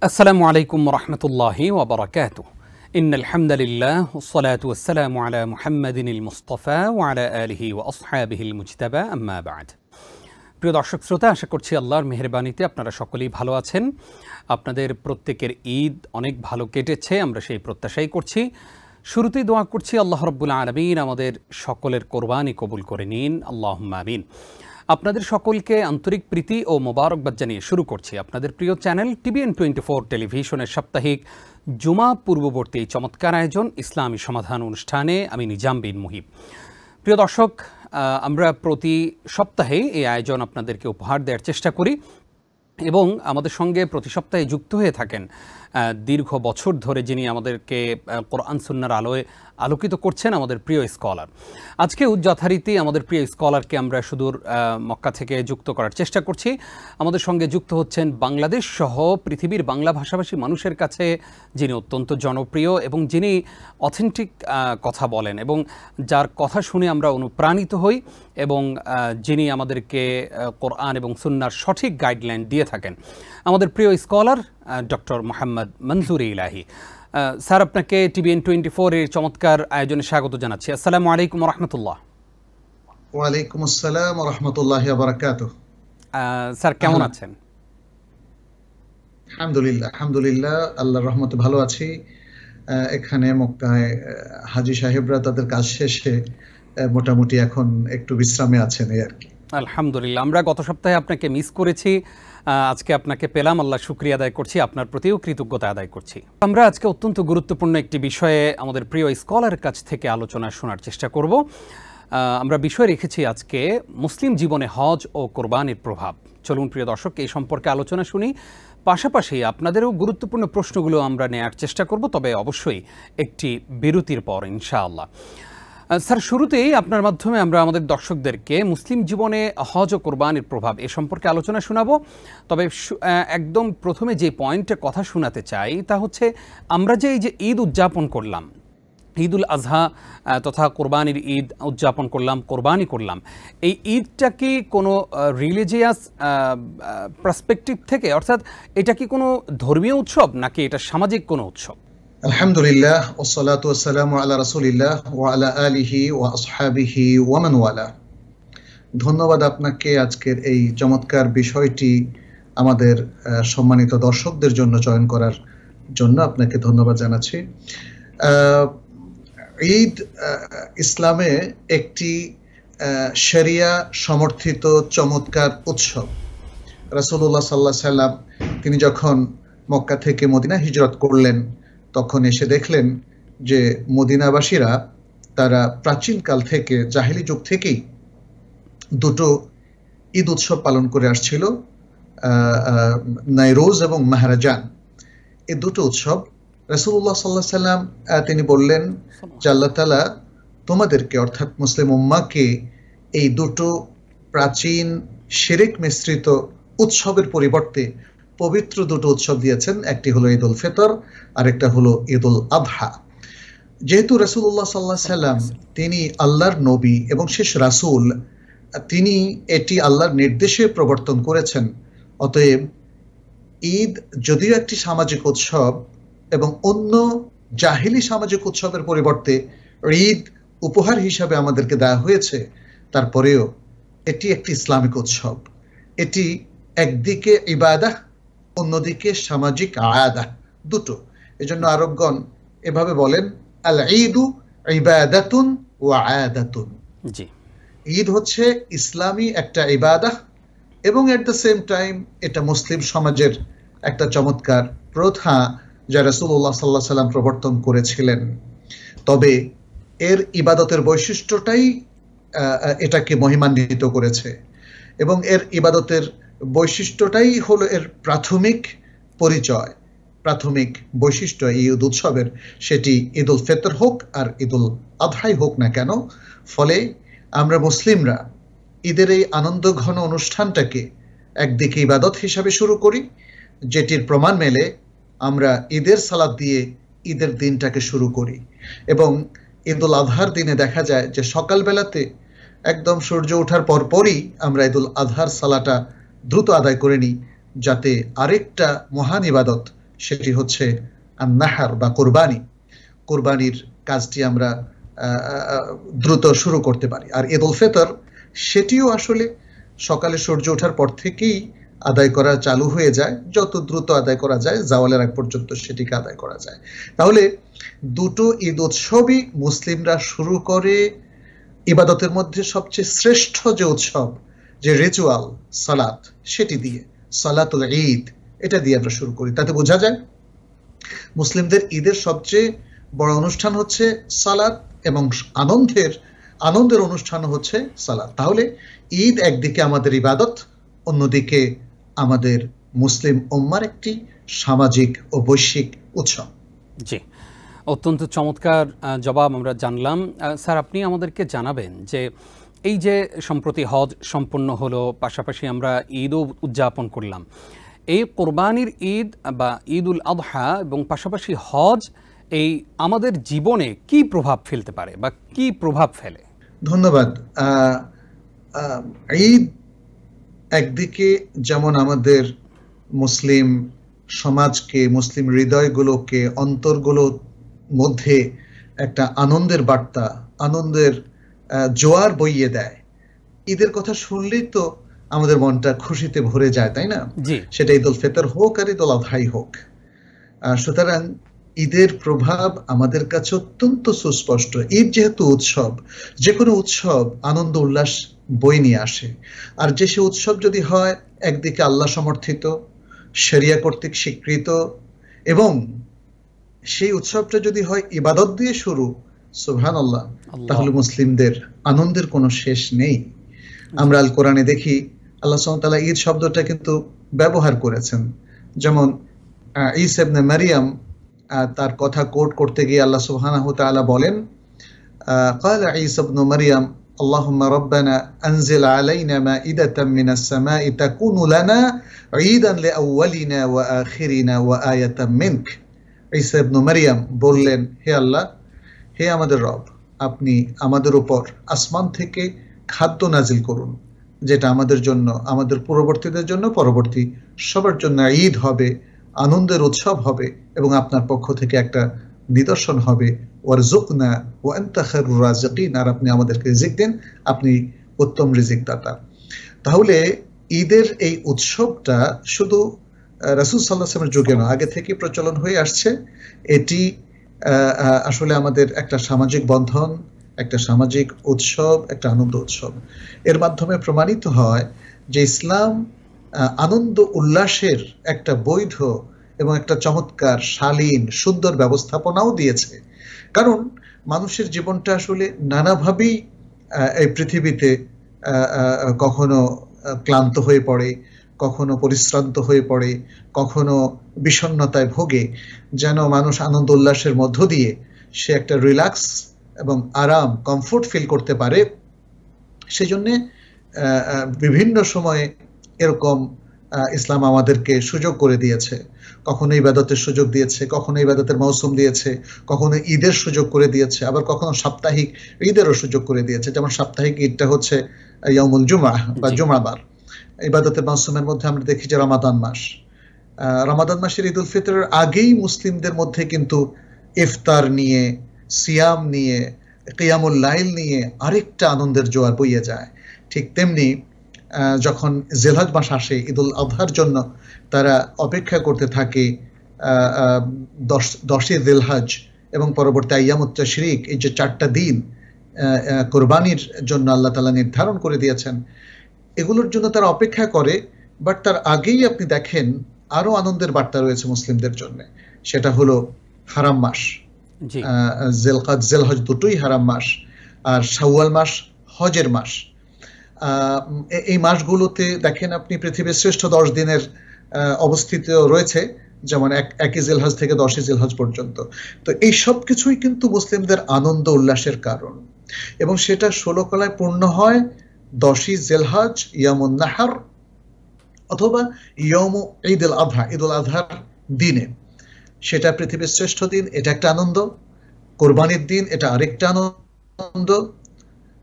আসসালামু আলাইকুম রহমতুল্লাহি ওয়া বারাকাতুহু। ইন্নাল হামদালিল্লাহ ওয়াসসালাতু ওয়াসসালামু আলা মুহাম্মাদিনিল মুস্তাফা ওয়া আলা আলিহি ওয়া আসহাবিহিল মুজতাবা আম্মা বা'দ। প্রিয় দর্শক শ্রোতা, আশা করছি আল্লাহর মেহেরবানিতে আপনারা সকলেই ভালো আছেন। আপনাদের প্রত্যেকের ঈদ অনেক ভালো কেটেছে, আমরা সেই প্রত্যাশাই করছি। শুরুতেই দোয়া করছি আল্লাহ রাব্বুল আলামিন আমাদের সকলের কোরবানি কবুল করে নিন, আল্লাহুম্মা আমিন। আপনাদের সকলকে আন্তরিক প্রীতি ও মোবারকবাদ জানিয়ে শুরু করছি আপনাদের প্রিয় চ্যানেল TVN24 টেলিভিশনের সাপ্তাহিক জুমা পূর্ববর্তী এই চমৎকার আয়োজন ইসলামী সমাধান অনুষ্ঠানে। আমি নিজাম বিন মুহিব। প্রিয় দর্শক, আমরা প্রতি সপ্তাহে এই আয়োজন আপনাদেরকে উপহার দেওয়ার চেষ্টা করি এবং আমাদের সঙ্গে প্রতি সপ্তাহে যুক্ত হয়ে থাকেন দীর্ঘ বছর ধরে যিনি আমাদেরকে কোরআন সুন্নাহর আলোয় আলোকিত করছেন, আমাদের প্রিয় স্কলার। আজকেও যথারীতি আমাদের প্রিয় স্কলারকে আমরা সুদূর মক্কা থেকে যুক্ত করার চেষ্টা করছি। আমাদের সঙ্গে যুক্ত হচ্ছেন বাংলাদেশ সহ পৃথিবীর বাংলা ভাষাভাষী মানুষের কাছে যিনি অত্যন্ত জনপ্রিয় এবং যিনি অথেন্টিক কথা বলেন এবং যার কথা শুনে আমরা অনুপ্রাণিত হই এবং যিনি আমাদেরকে কোরআন এবং সুন্নাহর সঠিক গাইডলাইন দিয়ে থাকেন, আমাদের প্রিয় স্কলার ডক্টর মোহাম্মদ মনজুর ইলাহি। স্যার, আপনাকে TVN24 এর চমৎকার আয়োজনে স্বাগত জানাচ্ছি। আসসালামু আলাইকুম রহমতুল্লাহ। ওয়ালাইকুম আসসালাম ওয়া রাহমাতুল্লাহি ওয়া বারাকাতুহু। স্যার, কেমন আছেন? আলহামদুলিল্লাহ, আল্লাহর রহমতে ভালো আছি। এখানে মক্কায় হাজী সাহেবরা তাদের কাজ শেষে মোটামুটি এখন একটু বিশ্রামে আছেন এই আর কি। আলহামদুলিল্লাহ, আমরা গত সপ্তাহে আপনাকে মিস করেছি, আজকে আপনাকে পেলাম, আল্লাহ শুকরিয়া আদায় করছি, আপনার প্রতিও কৃতজ্ঞতা আদায় করছি। আমরা আজকে অত্যন্ত গুরুত্বপূর্ণ একটি বিষয়ে আমাদের প্রিয় স্কলারের কাছ থেকে আলোচনা শোনার চেষ্টা করব। আমরা বিষয় রেখেছি আজকে মুসলিম জীবনে হজ ও কোরবানির প্রভাব। চলুন প্রিয় দর্শক, এই সম্পর্কে আলোচনা শুনি। পাশাপাশি আপনাদেরও গুরুত্বপূর্ণ প্রশ্নগুলো আমরা নেওয়ার চেষ্টা করব, তবে অবশ্যই একটি বিরতির পর ইনশাআল্লাহ। স্যার, শুরুতেই আপনার মাধ্যমে আমরা আমাদের দর্শকদেরকে মুসলিম জীবনে হজ ও কোরবানির প্রভাব এ সম্পর্কে আলোচনা শোনাবো। তবে একদম প্রথমে যে পয়েন্টে কথা শোনাতে চাই তা হচ্ছে, আমরা যে এই যে ঈদ উদযাপন করলাম, ঈদ উল আজহা তথা কোরবানির ঈদ উদযাপন করলাম, কোরবানি করলাম, এই ঈদটা কি কোনো রিলিজিয়াস পার্সপেক্টিভ থেকে, অর্থাৎ এটা কি কোনো ধর্মীয় উৎসব নাকি এটা সামাজিক কোনো উৎসব? আলহামদুলিল্লাহ, ওয়াসসালাতু ওয়াসসালামু আলা রাসূলিল্লাহ ওয়া আলা আলিহি ওয়া আসহাবিহি ওয়া মান ওয়ালা। ধন্যবাদ আপনাকে আজকের এই চমৎকার বিষয়টি আমাদের সম্মানিত দর্শকদের জন্য চয়ন করার জন্য আপনাকে ধন্যবাদ জানাচ্ছি। ঈদ ইসলামে একটি শরিয়া সমর্থিত চমৎকার উৎসব। রাসূলুল্লাহ সাল্লাল্লাহু আলাইহি সাল্লাম তিনি যখন মক্কা থেকে মদিনা হিজরত করলেন, তখন এসে দেখলেন যে মদিনাবাসীরা তারা প্রাচীনকাল থেকে, জাহেলি যুগ থেকেই দুটো ঈদ উৎসব পালন করে আসছিল, নাইরোজ এবং মাহরাজান। এই দুটো উৎসব রাসূলুল্লাহ সাল্লাল্লাহু আলাইহি সাল্লাম তিনি বললেন যে আল্লাহ তাআলা তোমাদেরকে, অর্থাৎ মুসলিম উম্মাহকে, এই দুটো প্রাচীন শিরক মিশ্রিত উৎসবের পরিবর্তে পবিত্র দুটো উৎসব দিয়েছেন। একটি হলো ঈদ উল ফিতর আর একটা হলো ঈদ উল আদহা। যেহেতু রাসূলুল্লাহ সাল্লাল্লাহু আলাইহি সাল্লাম তিনি আল্লাহর নবী এবং শেষ রাসূল, তিনি এটি আল্লাহর নির্দেশে প্রবর্তন করেছেন। অতএব ঈদ যদিও একটি সামাজিক উৎসব এবং অন্য জাহেলি সামাজিক উৎসবের পরিবর্তে ঈদ উপহার হিসাবে আমাদেরকে দেওয়া হয়েছে, তারপরেও এটি একটি ইসলামিক উৎসব। এটি একদিকে ইবাদাহ, অন্যদিকে সামাজিক আয়াদা, দুটো। এজন্য আরবগণ এভাবে বলেন, আল ঈদু ইবাদাতুন ওয়া আয়াদাতুন। জি, ঈদ হচ্ছে ইসলামী একটা ইবাদাহ এবং এট দ্য সেম টাইম এটা মুসলিম সমাজের একটা চমৎকার প্রথা যা রাসূলুল্লাহ সাল্লাল্লাহু আলাইহি সাল্লাম প্রবর্তন করেছিলেন। তবে এর ইবাদতের বৈশিষ্ট্যটাই এটাকে মহিমান্বিত করেছে এবং এর ইবাদতের বৈশিষ্ট্যটাই হলো এর প্রাথমিক পরিচয়, প্রাথমিক বৈশিষ্ট্য এই ঈদ উৎসবের। সেটি ঈদ উল ফিতর হোক আর ঈদ উল আদহাই হোক না কেন, ফলে আমরা মুসলিমরা ঈদের এই আনন্দ ঘন অনুষ্ঠানটাকে একদিকে ইবাদত হিসাবে শুরু করি, যেটির প্রমাণ মেলে আমরা ঈদের সালাত দিয়ে ঈদের দিনটাকে শুরু করি। এবং ঈদ উল আদহার দিনে দেখা যায় যে সকালবেলাতে একদম সূর্য ওঠার পরপরই আমরা ঈদ উল আদহার সালাটা দ্রুত আদায় করে নিই, যাতে আরেকটা মহান ইবাদত সেটি হচ্ছে নাহার বা কোরবানির কাজটি আমরা দ্রুত শুরু করতে পারি। আর ঈদ উল ফিতর সেটিও আসলে সকালে সূর্য ওঠার পর থেকেই আদায় করা চালু হয়ে যায়, যত দ্রুত আদায় করা যায় জাওয়ালের আগ পর্যন্ত সেটিকে আদায় করা যায়। তাহলে দুটো ঈদ উৎসবই মুসলিমরা শুরু করে ইবাদতের মধ্যে সবচেয়ে শ্রেষ্ঠ যে উৎসব, যে রিচুয়াল সালাত, সেটি দিয়ে, সালাতুল ঈদ, এটা দিয়ে আমরা শুরু করি। তাতে বোঝা যায় মুসলিমদের ঈদের সবচেয়ে বড় অনুষ্ঠান হচ্ছে সালাত এবং আনন্দের অনুষ্ঠান হচ্ছে সালাত। তাহলে ঈদ একদিকে আমাদের ইবাদত, অন্যদিকে আমাদের মুসলিম উম্মার একটি সামাজিক ও বৈশ্বিক উৎসব। জি, অত্যন্ত চমৎকার জবাব আমরা জানলাম। স্যার, আপনি আমাদেরকে জানাবেন যে এই যে সম্প্রতি হজ সম্পন্ন হলো, পাশাপাশি আমরা ঈদও উদযাপন করলাম, এই কোরবানির ঈদ বা ঈদ উল আযহা এবং পাশাপাশি হজ এই আমাদের জীবনে কি প্রভাব ফেলতে পারে বা কি প্রভাব ফেলে? ধন্যবাদ। ঈদ একদিকে যেমন আমাদের মুসলিম সমাজকে, মুসলিম হৃদয়গুলোকে, অন্তরগুলোর মধ্যে একটা আনন্দের বার্তা, আনন্দের জোয়ার বইয়ে দেয়। ঈদের কথা শুনলেই তো আমাদের মনটা খুশিতে ভরে যায়, তাই না? সেটা ঈদ উল ফিতর হোক আর ঈদ উল আযহাই হোক। সুতরাং ঈদের প্রভাব আমাদের কাছে অত্যন্ত সুস্পষ্ট। ঈদ যেহেতু উৎসব, যে কোনো উৎসব আনন্দ উল্লাস বই নিয়ে আসে। আর যে সে উৎসব যদি হয় একদিকে আল্লাহ সমর্থিত, শরিয়া কর্তৃক স্বীকৃত, এবং সেই উৎসবটা যদি হয় ইবাদত দিয়ে শুরু, সুবহানাল্লাহ, তাহলে মুসলিমদের আনন্দের কোনো শেষ নেই। আমরা আল কোরআনে দেখি আল্লাহ সুবহানাহু ওয়া তাআলা ঈদ শব্দটা কিন্তু ব্যবহার করেছেন। যেমন ঈসা ইবনে মারইয়াম, তার কথা কোট করতে গিয়ে আল্লাহ সুবহানাহু ওয়া তাআলা বলেন, قال عيسى ابن مريم اللهم ربنا أنزل علينا مائدة من السماء تكون لنا عيدا لأولنا وآخرنا وآية منك। ঈসা ইবনে মারইয়াম বললেন, হে আল্লাহ, হে আমাদের রব, আপনি আমাদের উপর আসমান থেকে খাদ্য নাজিল করুন, যেটা আমাদের জন্য, আমাদের পূর্ববর্তীদের জন্য, পরবর্তী সবার জন্য ঈদ হবে, আনন্দের উৎসব হবে, এবং আপনার পক্ষ থেকে একটা নিদর্শন হবে, ওয়ারযুকনা ওয়া আনতা খায়রুর রাযিকিন, আর আপনি আমাদেরকে রিজিক দিন, আপনি উত্তম রিজিক দাতা। তাহলে ঈদের এই উৎসবটা শুধু রাসূল সাল্লাল্লাহু আলাইহি ওয়াসাল্লামের যুগে নয়, আগে থেকে প্রচলন হয়ে আসছে। এটি আসলে আমাদের একটা সামাজিক বন্ধন, একটা সামাজিক উৎসব, একটা আনন্দ উৎসব। এর মাধ্যমে প্রমাণিত হয় যে ইসলাম আনন্দ উল্লাসের একটা বৈধ এবং একটা চমৎকার, শালীন, সুন্দর ব্যবস্থাপনাও দিয়েছে। কারণ মানুষের জীবনটা আসলে নানাভাবেই এই পৃথিবীতে কখনো ক্লান্ত হয়ে পড়ে, কখনো পরিশ্রান্ত হয়ে পড়ে, কখনো বিষণ্ণতায় ভোগে। যেন মানুষ আনন্দ উল্লাসের মধ্য দিয়ে সে একটা রিল্যাক্স এবং আরাম, কমফোর্ট ফিল করতে পারে। সেজন্যে বিভিন্ন সময়ে এরকম ইসলাম আমাদেরকে সুযোগ করে দিয়েছে। কখনো ইবাদতের সুযোগ দিয়েছে, কখনো ইবাদতের মৌসুম দিয়েছে, কখনো ঈদের সুযোগ করে দিয়েছে, আবার কখনো সাপ্তাহিক ঈদেরও সুযোগ করে দিয়েছে। যেমন সাপ্তাহিক ঈদটা হচ্ছে ইয়াউমুল জুমআহ বা জুমাবার। ইবাদতের মৌসুমের মধ্যে আমরা দেখি যে রমাদান মাস, রমাদান মাসের ঈদ উল ফিতরের আগেই মুসলিমদের মধ্যে কিন্তু ইফতার নিয়ে, সিয়াম নিয়ে, কিয়ামুল লাইল নিয়ে আরেকটা আনন্দের জোয়ার বইয়ে যায়। ঠিক তেমনি যখন জিলহজ মাস আসে ঈদ উল আযহার জন্য, তারা অপেক্ষা করতে থাকে 10 জিলহজ এবং পরবর্তী আইয়ামুত তাশরিক, এই যে 4টা দিন কোরবানির জন্য আল্লাহ তাআলা নির্ধারণ করে দিয়েছেন, এগুলোর জন্য তারা অপেক্ষা করে। বাট তার আগেই আপনি দেখেন আরো আনন্দের বার্তা রয়েছে মুসলিমদের জন্য। সেটা হলো হারাম মাস, জিলকাদ, জিলহজ দুটোই হারাম মাস, আর শাওয়াল মাস হজের মাস। এই মাসগুলোতে দেখেন আপনি পৃথিবীর শ্রেষ্ঠ 10 দিনের অবস্থিত রয়েছে, যেমন 1 জিলহজ থেকে 10 জিলহজ পর্যন্ত। তো এই সব কিছুই কিন্তু মুসলিমদের আনন্দ উল্লাসের কারণ, এবং সেটা 16 কলায় পূর্ণ হয় 10 জিলহজ ইয়ামুন নাহর অথবা ইয়াউমু ঈদ উল আযহা, ঈদ উল আযহার দিনে। সেটা পৃথিবীর শ্রেষ্ঠ দিন, এটা একটা আনন্দ। কোরবানির দিন, এটা আরেকটা আনন্দ।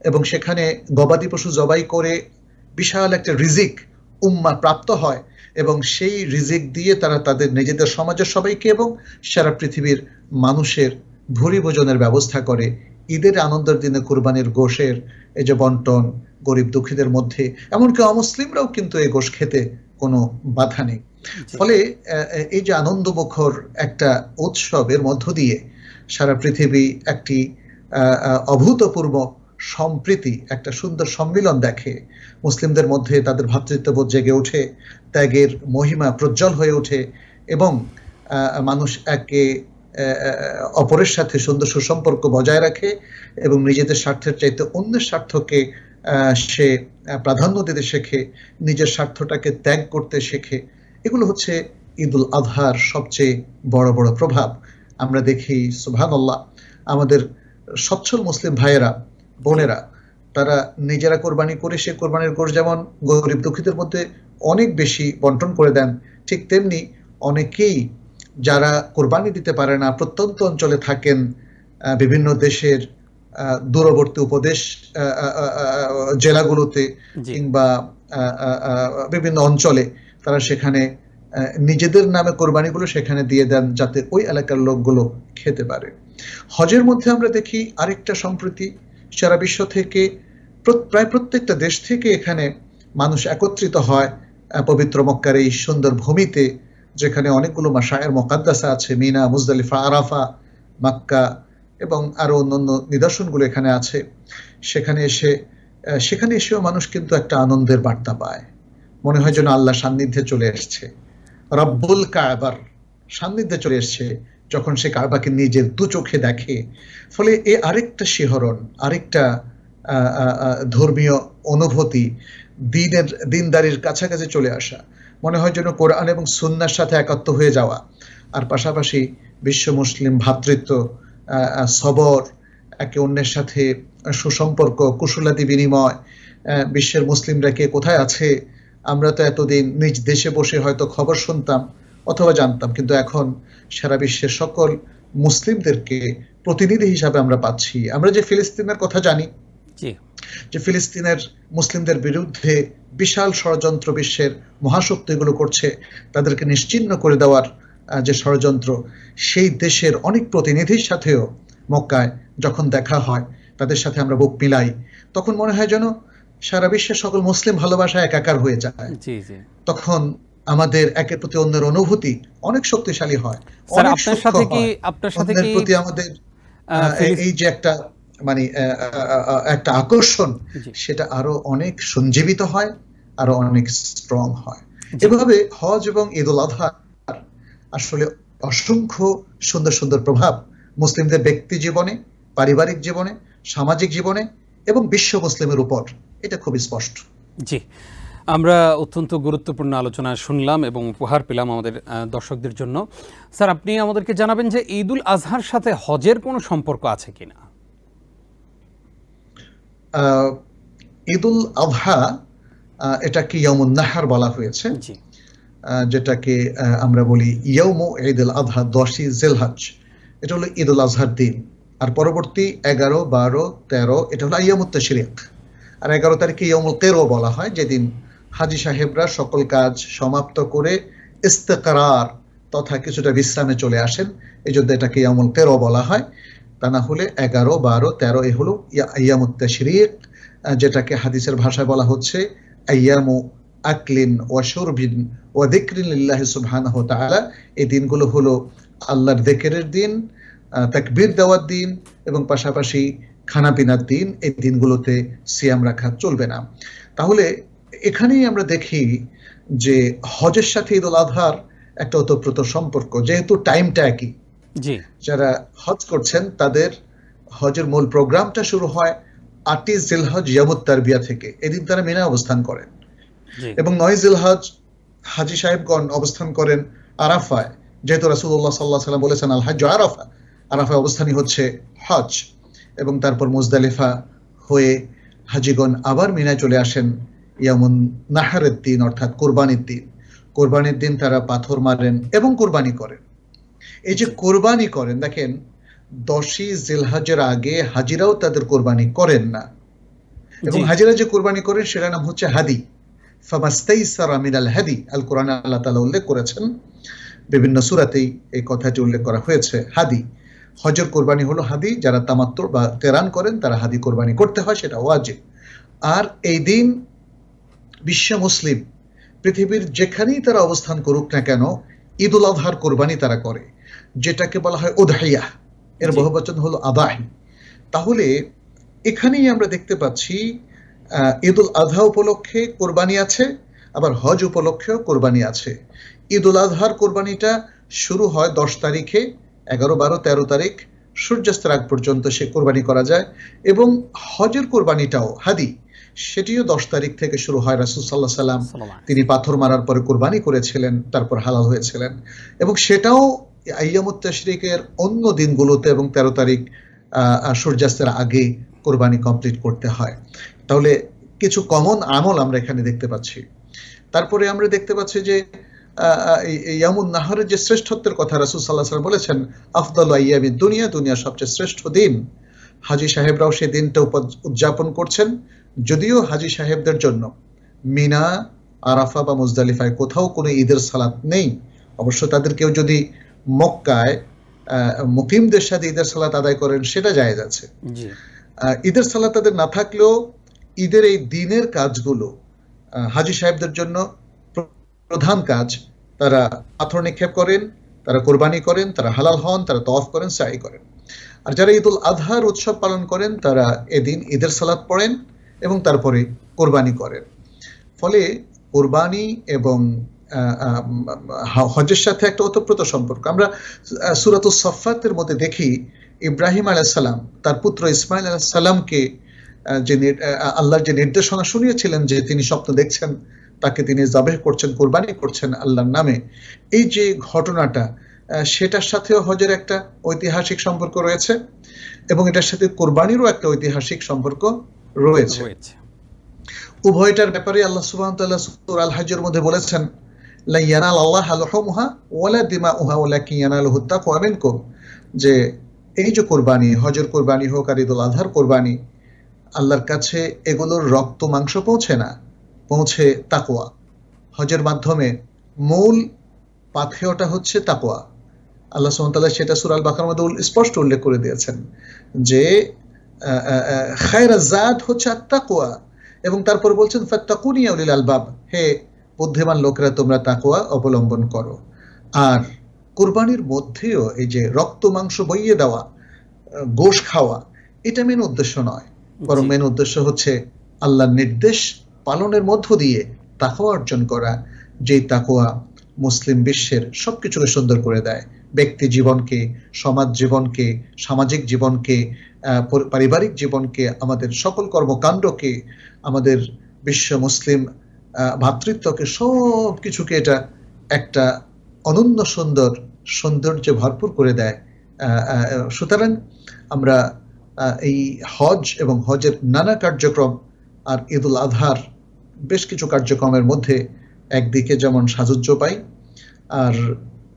এবং সেখানে গবাদি পশু জবাই করে বিশাল একটা রিজিক উম্মাহ প্রাপ্ত হয়, এবং সেই রিজিক দিয়ে তারা তাদের নিজেদের সমাজের সবাইকে এবং সারা পৃথিবীর মানুষের ভুরি ভোজনের ব্যবস্থা করে। ঈদের আনন্দের দিনে কুরবানির গোশের এই যে বন্টন গরিব দুঃখীদের মধ্যে, এমনকি অমুসলিমরাও কিন্তু এই গোশ খেতে কোনো বাধা নেই। ফলে এই যে আনন্দমুখর একটা উৎসবের মধ্য দিয়ে সারা পৃথিবী একটি অভূতপূর্ব সম্প্রীতি, একটা সুন্দর সম্মিলন দেখে। মুসলিমদের মধ্যে তাদের ভ্রাতৃত্ববোধ জেগে ওঠে, ত্যাগের মহিমা প্রজ্জ্বল হয়ে ওঠে এবং মানুষ একে অপরের সাথে সুন্দর সুসম্পর্ক বজায় রাখে এবং নিজেদের স্বার্থের চাইতে অন্যের স্বার্থকে সে প্রাধান্য দিতে শেখে, নিজের স্বার্থটাকে ত্যাগ করতে শেখে। এগুলো হচ্ছে ঈদুল আজহার সবচেয়ে বড় বড় প্রভাব। আমরা দেখি সুবহানাল্লাহ, আমাদের সচ্ছল মুসলিম ভাইয়েরা বোনেরা তারা নিজেরা কোরবানি করে সে কোরবানির গোশ যেমন গরিব দুঃখীদের মধ্যে অনেক বেশি বন্টন করে দেন, ঠিক তেমনি অনেকেই যারা কোরবানি দিতে পারে না, প্রত্যন্ত অঞ্চলে থাকেন, বিভিন্ন দেশের দূরবর্তী উপদেশ জেলাগুলোতে কিংবা বিভিন্ন অঞ্চলে, তারা সেখানে নিজেদের নামে কোরবানিগুলো সেখানে দিয়ে দেন যাতে ওই এলাকার লোকগুলো খেতে পারে। হজের মধ্যে আমরা দেখি আরেকটা সম্প্রীতি, সারা বিশ্ব থেকে প্রায় প্রত্যেকটা দেশ থেকে এখানে মানুষ একত্রিত হয় পবিত্র মক্কার এই সুন্দর ভূমিতে, যেখানে অনেকগুলো মাশায়ের মুকাদ্দাসা আছে, মিনা, মুজদালিফা, আরাফা, মক্কা এবং আরো অন্যান্য নিদর্শনগুলো এখানে আছে। সেখানে এসেও মানুষ কিন্তু একটা আনন্দের বার্তা পায়, মনে হয় যেন আল্লাহ সান্নিধ্যে চলে এসছে, রব্বুল কাবার সান্নিধ্যে চলে এসছে যখন সে কাবাকে নিজের দু চোখে দেখে। ফলে এ আরেকটা শিহরণ, আরেকটা ধর্মীয় অনুভূতি, দিনদারির কাছাকাছি চলে আসা, মনে হয় যেন কোরআন এবং সুন্নাহর সাথে একাত্ম হয়ে যাওয়া। আর পাশাপাশি বিশ্ব মুসলিম ভ্রাতৃত্ব, সবর, একে অন্যের সাথে সুসম্পর্ক, কুশলাদি বিনিময়, বিশ্বের মুসলিমরা কে কোথায় আছে, আমরা তো এতদিন নিজ দেশে বসে হয়তো খবর শুনতাম অথবা জানতাম, কিন্তু এখন সারা বিশ্বের সকল মুসলিমদেরকে প্রতিনিধি হিসাবে আমরা পাচ্ছি। আমরা যে ফিলিস্তিনের কথা জানি, যে ফিলিস্তিনের মুসলিমদের বিরুদ্ধে বিশাল ষড়যন্ত্র বিশ্বের মহাশক্তিগুলো করছে, তাদেরকে নিশ্চিহ্ন করে দেওয়ার যে ষড়যন্ত্র, সেই দেশের অনেক প্রতিনিধির সাথেও মক্কায় যখন দেখা হয়, তাদের সাথে আমরা বুক মিলাই, তখন মনে হয় যেন সারা বিশ্বের সকল মুসলিম ভালোবাসা একাকার হয়ে যায়। তখন আমাদের একের প্রতি অন্যের অনুভূতি অনেক শক্তিশালী হয়, অনেক সূক্ষ্ম হয়। অন্যের প্রতি আমাদের এই যে একটা মানে একটা আকর্ষণ, সেটা আরো অনেক সঞ্জীবিত হয়, আরো অনেক স্ট্রং হয়। এভাবে হজ এবং ঈদুল আজহা আসলে অসংখ্য সুন্দর সুন্দর প্রভাব মুসলিমদের ব্যক্তি জীবনে, পারিবারিক জীবনে, সামাজিক জীবনে এবং বিশ্ব মুসলিমের উপর, এটা খুবই স্পষ্ট। জি, আমরা অত্যন্ত গুরুত্বপূর্ণ আলোচনা শুনলাম এবং উপহার পেলাম আমাদের দর্শকদের জন্য। স্যার, আপনি আমাদেরকে জানাবেন যে ঈদুল আজহার সাথে হজের কোনো সম্পর্ক আছে কিনা? ঈদুল আজহা এটাকে ইয়াউমুন নাহর বলা হয়েছে, যেটাকে আমরা বলি ইয়াউমু ঈদুল আজহা, 10ই জিলহজ, এটা হলো ঈদুল আজহার দিন। আর পরবর্তী 11, 12, 13 এটা হলো আইয়ামুত তাশরিক। আর 11 তারিখে ইয়াউমুল কিরো বলা হয়, যেদিন হাজী সাহেবরা সকল কাজ সমাপ্ত করে ইস্তেকরার তথা কিছুটা বিশ্রামে চলে আসেন, এই জন্য এটাকে ইয়াউমুল কিরো বলা হয়। তা না হলে 11, 12, 13 এ হলো আইয়ামুত তাশরিক, যেটাকে হাদিসের ভাষায় বলা হচ্ছে আইয়ামু আকলিন ওয়া শুরবিন ওয়া যিকরিন লিল্লাহি সুবহানাহু ওয়া তাআলা। এই দিনগুলো হলো আল্লাহর যিকিরের দিন, তাকবীর দেওয়ার দিন এবং পাশাপাশি খানা পিনার দিন। এই দিনগুলোতে সিয়াম রাখা চলবে না। তাহলে এখানেই আমরা দেখি যে হজের সাথে ঈদুল আজহার একটা ওতপ্রোত সম্পর্ক, যেহেতু টাইমটা একই। যারা হজ করছেন তাদের হজের মূল প্রোগ্রামটা শুরু হয় 8ই জিলহজ ইয়ামুত তারবিয়া থেকে। এদিন তারা মিনা অবস্থান করেন এবং 9 জিলহজ হাজী সাহেবগণ অবস্থান করেন আরাফায়, যেহেতু রাসূলুল্লাহ সাল্লাল্লাহু আলাইহি ওয়াসাল্লাম বলেছেন আল হজ্জু আরাফা, আরাফায় অবস্থানই হচ্ছে হজ। এবং তারপর মুজদালিফা হয়ে হাজীগণ আবার মিনায় চলে আসেন ইয়ামুন নাহরের দিন, অর্থাৎ কোরবানির দিন। কোরবানির দিন তারা পাথর মারেন এবং কোরবানি করেন। এই যে কোরবানি করেন, দেখেন 10ই জিলহজের আগে হাজিরাও তাদের কোরবানি করেন না, এবং হাজিরা যে কোরবানি করেন সেটার নাম হচ্ছে হাদি, ফামাস্তাইসারা মিনাল হাদি, আল কোরআনে আল্লাহ তাআলা উল্লেখ করেছেন, বিভিন্ন সূরাতেই এই কথাটি উল্লেখ করা হয়েছে। হাদি, হজের কোরবানি হলো হাদি। যারা তামাত্তু বা কেরান করেন তারা হাদি কোরবানি করতে হয়, সেটা ওয়াজিব। আর এই দিন বিশ্ব মুসলিম পৃথিবীর যেখানেই তারা অবস্থান করুক না কেন, ঈদুল আজহার কোরবানি তারা করে, যেটাকে বলা হয় উদহিয়া, এর বহুবচন হলো আদাহি। তাহলে এখানেই আমরা দেখতে পাচ্ছি ঈদুল আজহা উপলক্ষে কোরবানি আছে, আবার হজ উপলক্ষেও কোরবানি আছে। ঈদুল আজহার কোরবানিটা শুরু হয় 10 তারিখে, 11, 12, 13 তারিখ সূর্যাস্তের আগ পর্যন্ত সে কোরবানি করা যায়। এবং হজের কোরবানিটাও হাদি, সেটিও 10 তারিখ থেকে শুরু হয়। রাসূল সাল্লাল্লাহু আলাইহি সাল্লাম তিনি পাথর মারার পরে কোরবানি করেছিলেন, তারপর হালাল হয়েছিলেন, এবং সেটাও আইয়ামুত তাশরিকের অন্য দিনগুলোতে এবং 13 তারিখ সূর্যাস্তের আগে কোরবানি কমপ্লিট করতে হয়। তাহলে কিছু কমন আমল আমরা এখানে দেখতে পাচ্ছি। তারপরে আমরা দেখতে পাচ্ছি যে ইয়ামুন নাহরের যে শ্রেষ্ঠত্বের কথা রাসূল সাল্লাল্লাহু আলাইহি ওয়াসাল্লাম বলেছেন, আফদালু আইয়ামিদ দুনিয়া, দুনিয়ার সবচেয়ে শ্রেষ্ঠ দিন। হাজী সাহেবরাও সেই দিনটা উদযাপন করছেন, যদিও হাজী সাহেবদের জন্য মিনা, আরাফা বা মুজদালিফায় কোথাও কোনো ঈদের সালাত নেই। অবশ্য তাদের কেউ যদি মক্কায় মুকিমদের সাথে ঈদের সালাত আদায় করেন সেটা জায়েজ আছে। ঈদের সালাত তাদের না থাকলেও ঈদের এই দিনের কাজগুলো হাজী সাহেবদের জন্য প্রধান কাজ। তারা পাথর নিক্ষেপ করেন, তারা কোরবানি করেন, তারা হালাল হন, তারা তওয়াফ করেন, সাই করেন। আর যারা ঈদুল আজহার উৎসব পালন করেন তারা এদিন ঈদের সালাত পড়েন এবং তারপরে কোরবানি করেন। ফলে কোরবানি এবং হজের সাথে একটা ওতপ্রোত সম্পর্ক। আমরা সূরাতুস সাফফাতের মধ্যে দেখি ইব্রাহিম আলাইহিস সালাম তার পুত্র ইসমাইল আলাইহিস সালামকে যে আল্লাহর যে নির্দেশনা শুনিয়েছিলেন যে তিনি স্বপ্ন দেখছেন, তাকে তিনি যাবেহ করছেন, কোরবানি করছেন আল্লাহর নামে, এই যে ঘটনাটা, সেটার সাথেও হজের একটা ঐতিহাসিক সম্পর্ক রয়েছে এবং এটার সাথে কোরবানিরও একটা ঐতিহাসিক সম্পর্ক রয়েছে। উভয়টার ব্যাপারে আল্লাহ সুবহানাহু ওয়া তাআলা সূরা আল হজ্জের মধ্যে বলেছেন, লা ইয়ানালাল্লাহা লুহুমুহা ওয়ালা দিমাউহা ওয়ালাকিন ইয়ানালুহুত তাকওয়া মিনকুম, যে এই যে কোরবানি, হজের কোরবানি হোক আর ঈদুল আজহার কোরবানি, আল্লাহর কাছে এগুলোর রক্ত মাংস পৌঁছে না, পৌঁছে তাকওয়া। হজের মাধ্যমে মূল পাথেয়টা হচ্ছে তাকওয়া। আল্লাহ সুবহানাহু ওয়া তাআলা সেটা সূরা আল বাকারার মধ্যে স্পষ্ট উল্লেখ করে দিয়েছেন যে খায়রাজ জাদ হচ্ছে আত-তাকওয়া, এবং তারপর বলছেন ফাত্তাকুনি ইয়া উলিল আলবাব, হে বুদ্ধিমান লোকেরা তোমরা তাকওয়া অবলম্বন করো। আর কুরবানির মধ্যেও এই যে রক্ত মাংস বইয়ে দেওয়া, গোশ খাওয়া, এটা মেন উদ্দেশ্য নয়, বরং মেন উদ্দেশ্য হচ্ছে আল্লাহর নির্দেশ পালনের মধ্য দিয়ে তাকওয়া অর্জন করা, যেই তাকওয়া মুসলিম বিশ্বের সবকিছুকে সুন্দর করে দেয়, ব্যক্তি জীবনকে, সমাজ জীবনকে, সামাজিক জীবনকে, পারিবারিক জীবনকে, আমাদের সকল কর্মকাণ্ডকে, আমাদের বিশ্ব মুসলিম ভ্রাতৃত্বকে, সব কিছুকে এটা একটা অনন্য সুন্দর সৌন্দর্যে ভরপুর করে দেয়। সুতরাং আমরা এই হজ এবং হজের নানা কার্যক্রম আর ঈদুল আজহার বেশ কিছু কার্যক্রমের মধ্যে একদিকে যেমন সাযুজ্য পাই, আর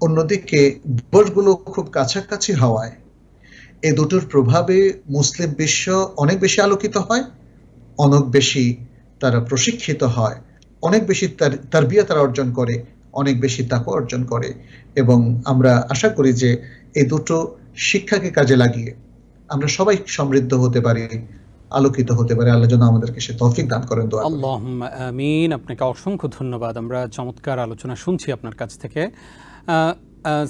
অন্যদিকে দিবসগুলো খুব কাছাকাছি হওয়ায় এই দুটোর প্রভাবে মুসলিম বিশ্ব অনেক বেশি আলোকিত হয়, অনেক বেশি তারা প্রশিক্ষিত হয়, অনেক বেশি তারবিয়া তারা অর্জন করে, অনেক বেশি তাকওয়া অর্জন করে। এবং আমরা আশা করি যে এই দুটো শিক্ষাকে কাজে লাগিয়ে আমরা সবাই সমৃদ্ধ হতে পারি, আলোকিত হতে পারে। আল্লাহ যেন আমাদেরকে সে তৌফিক দান করেন। দোয়া করি। আল্লাহুম্মা আমিন। আপনাকে অসংখ্য ধন্যবাদ। আমরা চমৎকার আলোচনা শুনছি আপনার কাছ থেকে।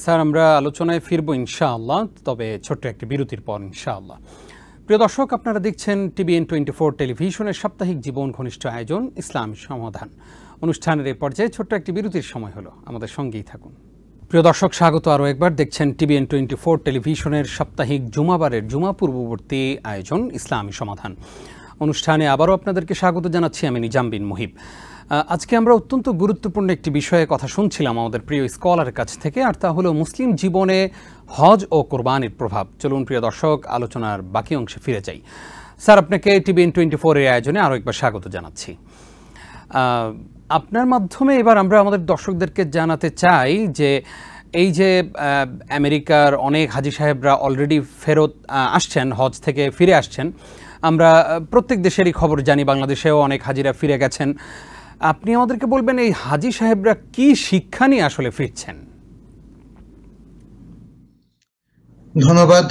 স্যার, আমরা আলোচনায় ফিরবো ইনশাআল্লাহ, তবে ছোট্ট একটি বিরতির পর ইনশাআল্লাহ। প্রিয় দর্শক, আপনারা দেখছেন TBN 24 টেলিভিশনের সাপ্তাহিক জীবন ঘনিষ্ঠ আয়োজন ইসলামী সমাধান। অনুষ্ঠানের এই পর্যায়ে ছোট্ট একটি বিরতির সময় হলো, আমাদের সঙ্গেই থাকুন। প্রিয় দর্শক, স্বাগত আরও একবার। দেখছেন TBN 24 টেলিভিশনের সাপ্তাহিক জুমাবারের জুমা পূর্ববর্তী আয়োজন ইসলামী সমাধান। অনুষ্ঠানে আবারও আপনাদেরকে স্বাগত জানাচ্ছি, আমি নিজাম বিন মুহিব। আজকে আমরা অত্যন্ত গুরুত্বপূর্ণ একটি বিষয়ে কথা শুনছিলাম আমাদের প্রিয় স্কলারের কাছ থেকে, আর তা হলো মুসলিম জীবনে হজ ও কোরবানির প্রভাব। চলুন প্রিয় দর্শক, আলোচনার বাকি অংশে ফিরে যাই। স্যার, আপনাকে TBN 24 এর আয়োজনে আরও একবার স্বাগত জানাচ্ছি। আপনার মাধ্যমে এবার আমরা আমাদের দর্শকদেরকে জানাতে চাই যে এই যে আমেরিকার অনেক হাজী সাহেবরা অলরেডি ফেরত আসছেন, হজ থেকে ফিরে আসছেন। আমরা প্রত্যেক দেশেরই খবর জানি, বাংলাদেশেও অনেক হাজিরা ফিরে গেছেন। আপনি আমাদেরকে বলবেন এই হাজী সাহেবরা কি শিক্ষা নিয়ে আসলে ফিরছেন? ধন্যবাদ।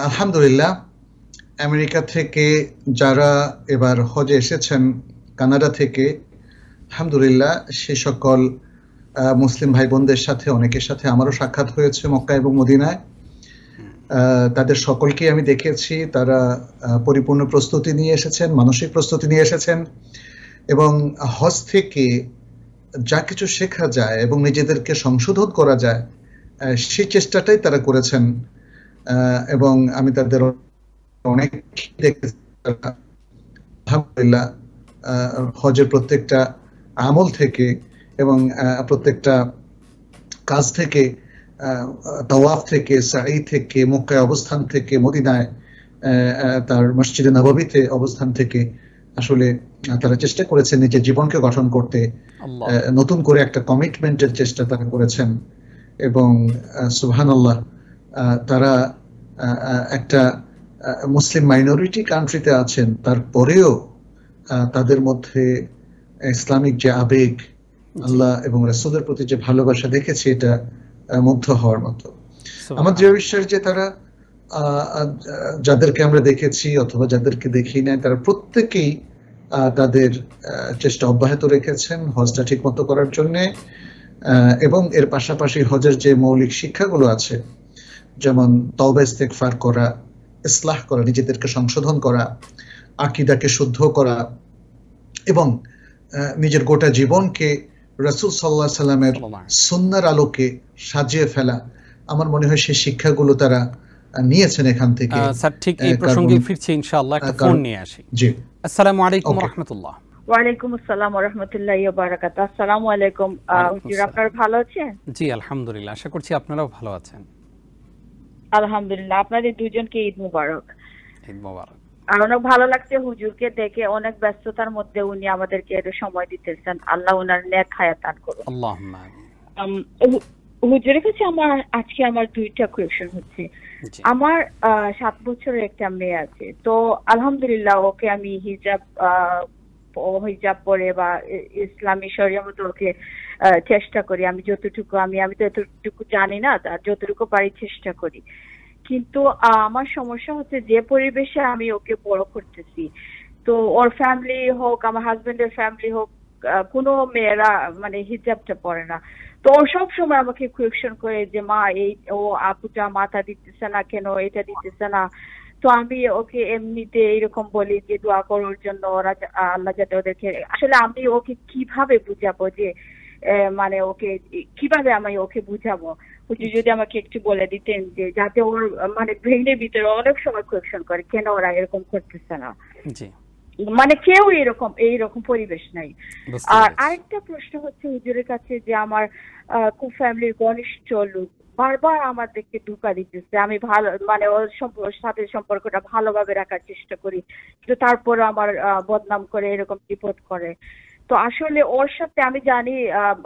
আলহামদুলিল্লাহ, আমেরিকা থেকে যারা এবার হজে এসেছেন, কানাডা থেকে, আলহামদুলিল্লাহ সে সকল মুসলিম ভাই বোনদের সাথে, অনেকের সাথে আমারও সাক্ষাৎ হয়েছে মক্কা এবং মদিনায়। তাদের সকলকে আমি দেখেছি, তারা পরিপূর্ণ প্রস্তুতি নিয়ে এসেছেন, মানসিক প্রস্তুতি নিয়ে এসেছেন, এবং হজ থেকে যা কিছু শেখা যায় এবং নিজেদেরকে সংশোধন করা যায় সেই চেষ্টাটাই তারা করেছেন। এবং আমি তাদের অনেক দেখেছি, আলহামদুলিল্লাহ হজের প্রত্যেকটা আমল থেকে এবং প্রত্যেকটা কাজ থেকে, তাওয়াফ থেকে, সাঈ থেকে, মক্কায় অবস্থান থেকে, মদিনায় তার মসজিদে নববীতে অবস্থান থেকে আসলে তারা চেষ্টা করেছেন নিজের জীবনকে গঠন করতে, নতুন করে একটা কমিটমেন্টের চেষ্টা তারা করেছেন। এবং সুবহানাল্লাহ, তারা একটা মুসলিম মাইনরিটি কান্ট্রিতে আছেন, তারপরেও তাদের মধ্যে ইসলামিক যে আবেগ, আল্লাহ এবং রাসূলের প্রতি যে ভালোবাসা দেখেছি, এটা মুগ্ধ হওয়ার মতো। আমার দৃঢ় বিশ্বাস যে তারা, যাদেরকে আমরা দেখেছি অথবা যাদেরকে দেখি নাই, তারা প্রত্যেকেই তাদের চেষ্টা অব্যাহত রেখেছেন হজটা ঠিক মতো করার জন্য। এবং এর পাশাপাশি হজের যে মৌলিক শিক্ষাগুলো আছে, যেমন তওবা ইস্তেগফার করা, ইসলাহ করা, নিজেদেরকে সংশোধন করা, আকীদাকে শুদ্ধ করা, এবং নিজের গোটা জীবনকে রাসূল সাল্লাল্লাহু আলাইহি সাল্লামের সুন্নাহর আলোকে সাজিয়ে ফেলা, আমার মনে হয় সেই শিক্ষাগুলো তারা নিয়েছেন এখান থেকে। স্যার, ঠিক এই প্রসঙ্গে ফিরছি ইনশাআল্লাহ। একটা ফোন নিয়ে আসি। জি, আসসালামু আলাইকুম ওয়া রাহমাতুল্লাহ। ওয়া আলাইকুম আসসালাম ওয়া রাহমাতুল্লাহি ওয়া বারাকাতুহু। আসসালামু আলাইকুম। হুজুর, আপনারা ভালো আছেন? জি আলহামদুলিল্লাহ, আশা করছি আপনারাও ভালো আছেন। আলহামদুলিল্লাহ। আপনাদের দুইজনকে ঈদ মুবারক। ঈদ মুবারক। অনেক ভালো লাগছে হুজুরকে দেখে, অনেক ব্যস্ততার মধ্যে উনি আমাদেরকে একটু সময় দিতেছেন। আল্লাহ ওনার নেক হায়াত দান করুন। আল্লাহুম্মা আমিন। হুজুরের কাছে আমার দুইটা কোয়েশ্চেন হচ্ছে। আমার 7 বছরের একটা মেয়ে আছে, তো আলহামদুলিল্লাহ ওকে আমি হিজাব পরে বা ইসলামী শরিয়া মতো ওকে চেষ্টা করি। আমি যতটুকু আমি তো এতটুকু জানি না, যতটুকু পারি চেষ্টা করি। কিন্তু আমার সমস্যা হচ্ছে যে পরিবেশে আমি ওকে বড় করতেছি, তো ওর ফ্যামিলি হোক, আমার হাজবেন্ডের ফ্যামিলি হোক, কোনো মেয়েরা মানে হিজাবটা পরে না। তো ও সব সময় আমাকে কোয়েশ্চেন করে যে মা, এই ও আপুটা মাথা দিতেছে না কেন, এটা দিতেছে না। তো আমি ওকে এমনিতে এরকম বলি যে দোয়া করার জন্য, ওরা আল্লাহ যাতে ওদেরকে, আসলে আমি ওকে কিভাবে বুঝাবো যে মানে ওকে কিভাবে আমি ওকে বুঝাবো? যদি আমাকে একটু বলে দিতেন যে যাতে ওর মানে ব্রেইনের ভিতরে অনেক সময় কোয়েশ্চেন করে কেন ওরা এরকম করতেছে না। জি, মানে কেউ এইরকম পরিবেশ নাই। আর আরেকটা প্রশ্ন হচ্ছে হুজুরের কাছে যে আমার খুব ফ্যামিলির ঘনিষ্ঠ লোক বারবার আমাদেরকে ধোঁকা দিতেছে। আমি ভালো মানে ওর সাথে সম্পর্কটা ভালোভাবে রাখার চেষ্টা করি, কিন্তু তারপরে আমার বদনাম করে, এরকম বিপদ করে। তো আসলে ওর সাথে আমি জানি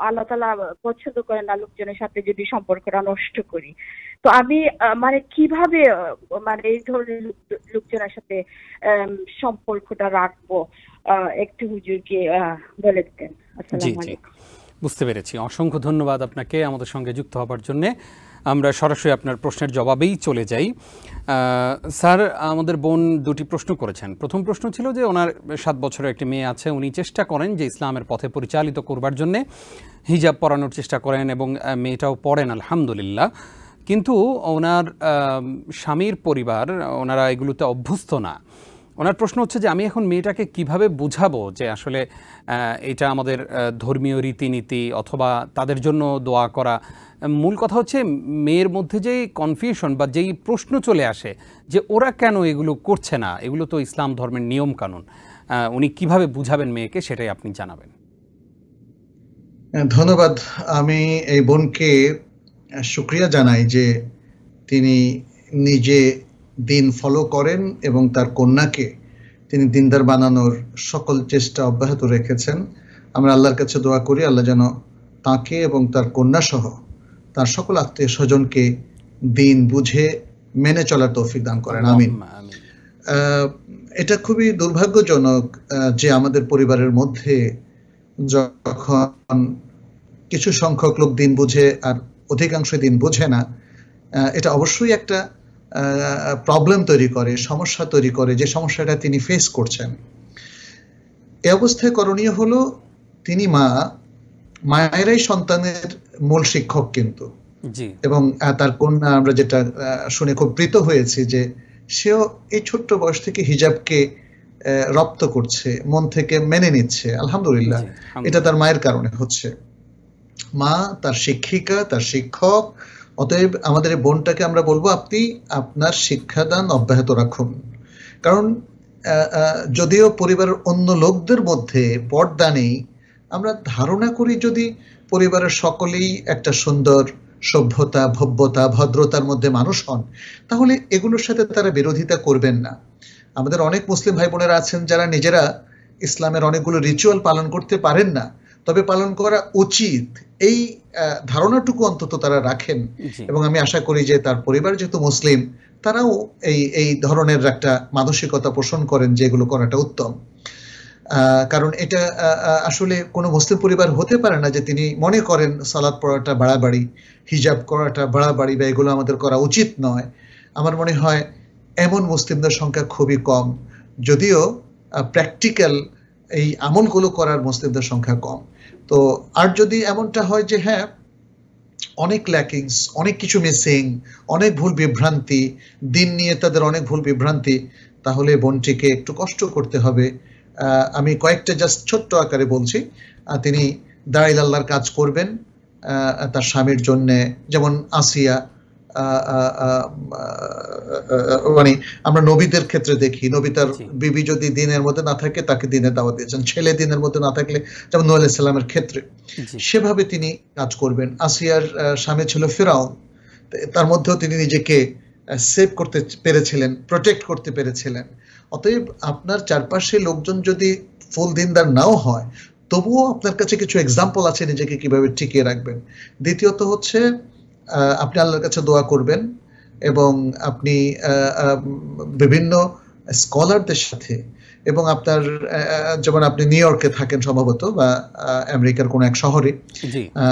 আল্লাহ তাআলা পছন্দ করে না লোকজনের সাথে যদি সম্পর্কটা নষ্ট করি। তো আমি মানে কিভাবে মানে এই ধরনের লোকজনের সাথে সম্পর্কটা রাখবো, একটু হুজুরকে বলে দিতেন। আসসালামু আলাইকুম। বুঝতে পেরেছি। অসংখ্য ধন্যবাদ আপনাকে আমাদের সঙ্গে যুক্ত হবার জন্য। আমরা সরাসরি আপনার প্রশ্নের জবাবেই চলে যাই। স্যার, আমাদের বোন দুটি প্রশ্ন করেছেন। প্রথম প্রশ্ন ছিল যে ওনার 7 বছরের একটি মেয়ে আছে, উনি চেষ্টা করেন যে ইসলামের পথে পরিচালিত করবার জন্যে, হিজাব পরানোর চেষ্টা করেন এবং মেয়েটাও পড়েন আলহামদুলিল্লাহ। কিন্তু ওনার স্বামীর পরিবার, ওনারা এগুলোতে অভ্যস্ত না। ওনার প্রশ্ন হচ্ছে যে আমি এখন মেয়েটাকে কিভাবে বুঝাবো যে আসলে এটা আমাদের ধর্মীয় রীতিনীতি অথবা তাদের জন্য দোয়া করা। মূল কথা হচ্ছে মেয়ের মধ্যে যেই কনফিউশন বা যেই প্রশ্ন চলে আসে যে ওরা কেন এগুলো করছে না, এগুলো তো ইসলাম ধর্মের নিয়ম কানুন। উনি কিভাবে বুঝাবেন মেয়েকে, সেটাই আপনি জানাবেন। ধন্যবাদ। আমি এই বোনকে শুকরিয়া জানাই যে তিনি নিজে দিন ফলো করেন এবং তার কন্যাকে তিনি দিনদার বানানোর সকল চেষ্টা অব্যাহত রেখেছেন। আমরা আল্লাহর কাছে দোয়া করি আল্লাহ যেন তাকে এবং তার কন্যা সহ তার সকল আত্মীয় স্বজনকে দিন বুঝে মেনে চলার তৌফিক দান করেন, আমিন। এটা খুবই দুর্ভাগ্যজনক যে আমাদের পরিবারের মধ্যে যখন কিছু সংখ্যক লোক দিন বুঝে আর অধিকাংশ দিন বুঝে না, এটা অবশ্যই একটা প্রবলেম তৈরি করে, সমস্যা তৈরি করে, যে সমস্যাটা তিনি ফেস করছেন। এই অবস্থায় করণীয় হলো, তিনি মায়েরাই সন্তানের মূল শিক্ষক কিন্তু, এবং তার কন্যা আমরা যেটা শুনে খুব প্রীত হয়েছে যে সেও এই ছোট্ট বয়স থেকে হিজাবকে রপ্ত করছে, মন থেকে মেনে নিচ্ছে, আলহামদুলিল্লাহ। এটা তার মায়ের কারণে হচ্ছে। মা তার শিক্ষিকা, তার শিক্ষক। অতএব আমাদের এই বোনটাকে আমরা বলবো, আপনি আপনার শিক্ষাদান অব্যাহত রাখুন। কারণ যদিও পরিবারের অন্য লোকদের মধ্যে পর্দা নেই, আমরা ধারণা করি যদি পরিবারের সকলেই একটা সুন্দর সভ্যতা, ভব্যতা, ভদ্রতার মধ্যে মানুষ হন, তাহলে এগুলোর সাথে তারা বিরোধিতা করবেন না। আমাদের অনেক মুসলিম ভাই বোনেরা আছেন যারা নিজেরা ইসলামের অনেকগুলো রিচুয়াল পালন করতে পারেন না, তবে পালন করা উচিত, এই ধারণাটুকু অন্তত তারা রাখেন। এবং আমি আশা করি যে তার পরিবার যেহেতু মুসলিম, তারাও এই ধরনের একটা মানসিকতা পোষণ করেন যে এগুলো করাটা উত্তম। কারণ এটা আসলে কোনো মুসলিম পরিবার হতে পারে না যে তিনি মনে করেন সালাত পড়াটা বাড়াবাড়ি, হিজাব করাটা বাড়াবাড়ি, বা এগুলো আমাদের করা উচিত নয়। আমার মনে হয় এমন মুসলিমদের সংখ্যা খুবই কম, যদিও প্র্যাকটিক্যাল এই আমলগুলো করার মুসলিমদের সংখ্যা কম। তো আর যদি এমনটা হয় যে হ্যাঁ, অনেক ল্যাকিংস, অনেক কিছু মিসিং, অনেক ভুল বিভ্রান্তি, দিন নিয়ে তাদের অনেক ভুল বিভ্রান্তি, তাহলে বোনটিকে একটু কষ্ট করতে হবে। আমি কয়েকটা জাস্ট ছোট্ট আকারে বলছি। তিনি দাঁড়াইল আল্লাহর কাজ করবেন তার স্বামীর জন্য। যেমন আসিয়া, মানে আমরা নবীদের ক্ষেত্রে দেখি, নবী তার বিবি যদি দিনের মধ্যে না থাকে তাকে দিনে দাওয়াত দিয়েছেন, ছেলে দিনের মধ্যে না থাকলে, যেমন নূহ আলাইহিস সালামের ক্ষেত্রে সেভাবে তিনি কাজ করবেন। আসিয়ার স্বামী ছিল ফিরাউন, তার মধ্যেও তিনি নিজেকে সেভ করতে পেরেছিলেন, প্রোটেক্ট করতে পেরেছিলেন। অতএব আপনার চারপাশে লোকজন যদি ফুল দিনদার নাও হয়, তবুও আপনার কাছে কিছু এক্সাম্পল আছে নিজেকে কিভাবে টিকিয়ে রাখবেন। দ্বিতীয়ত হচ্ছে আপনি আল্লাহর কাছে দোয়া করবেন, এবং আপনি বিভিন্ন স্কলারদের সাথে, এবং আপনার যেমন আপনি নিউ ইয়র্কে থাকেন সম্ভবত, বা আমেরিকার কোনো এক শহরে,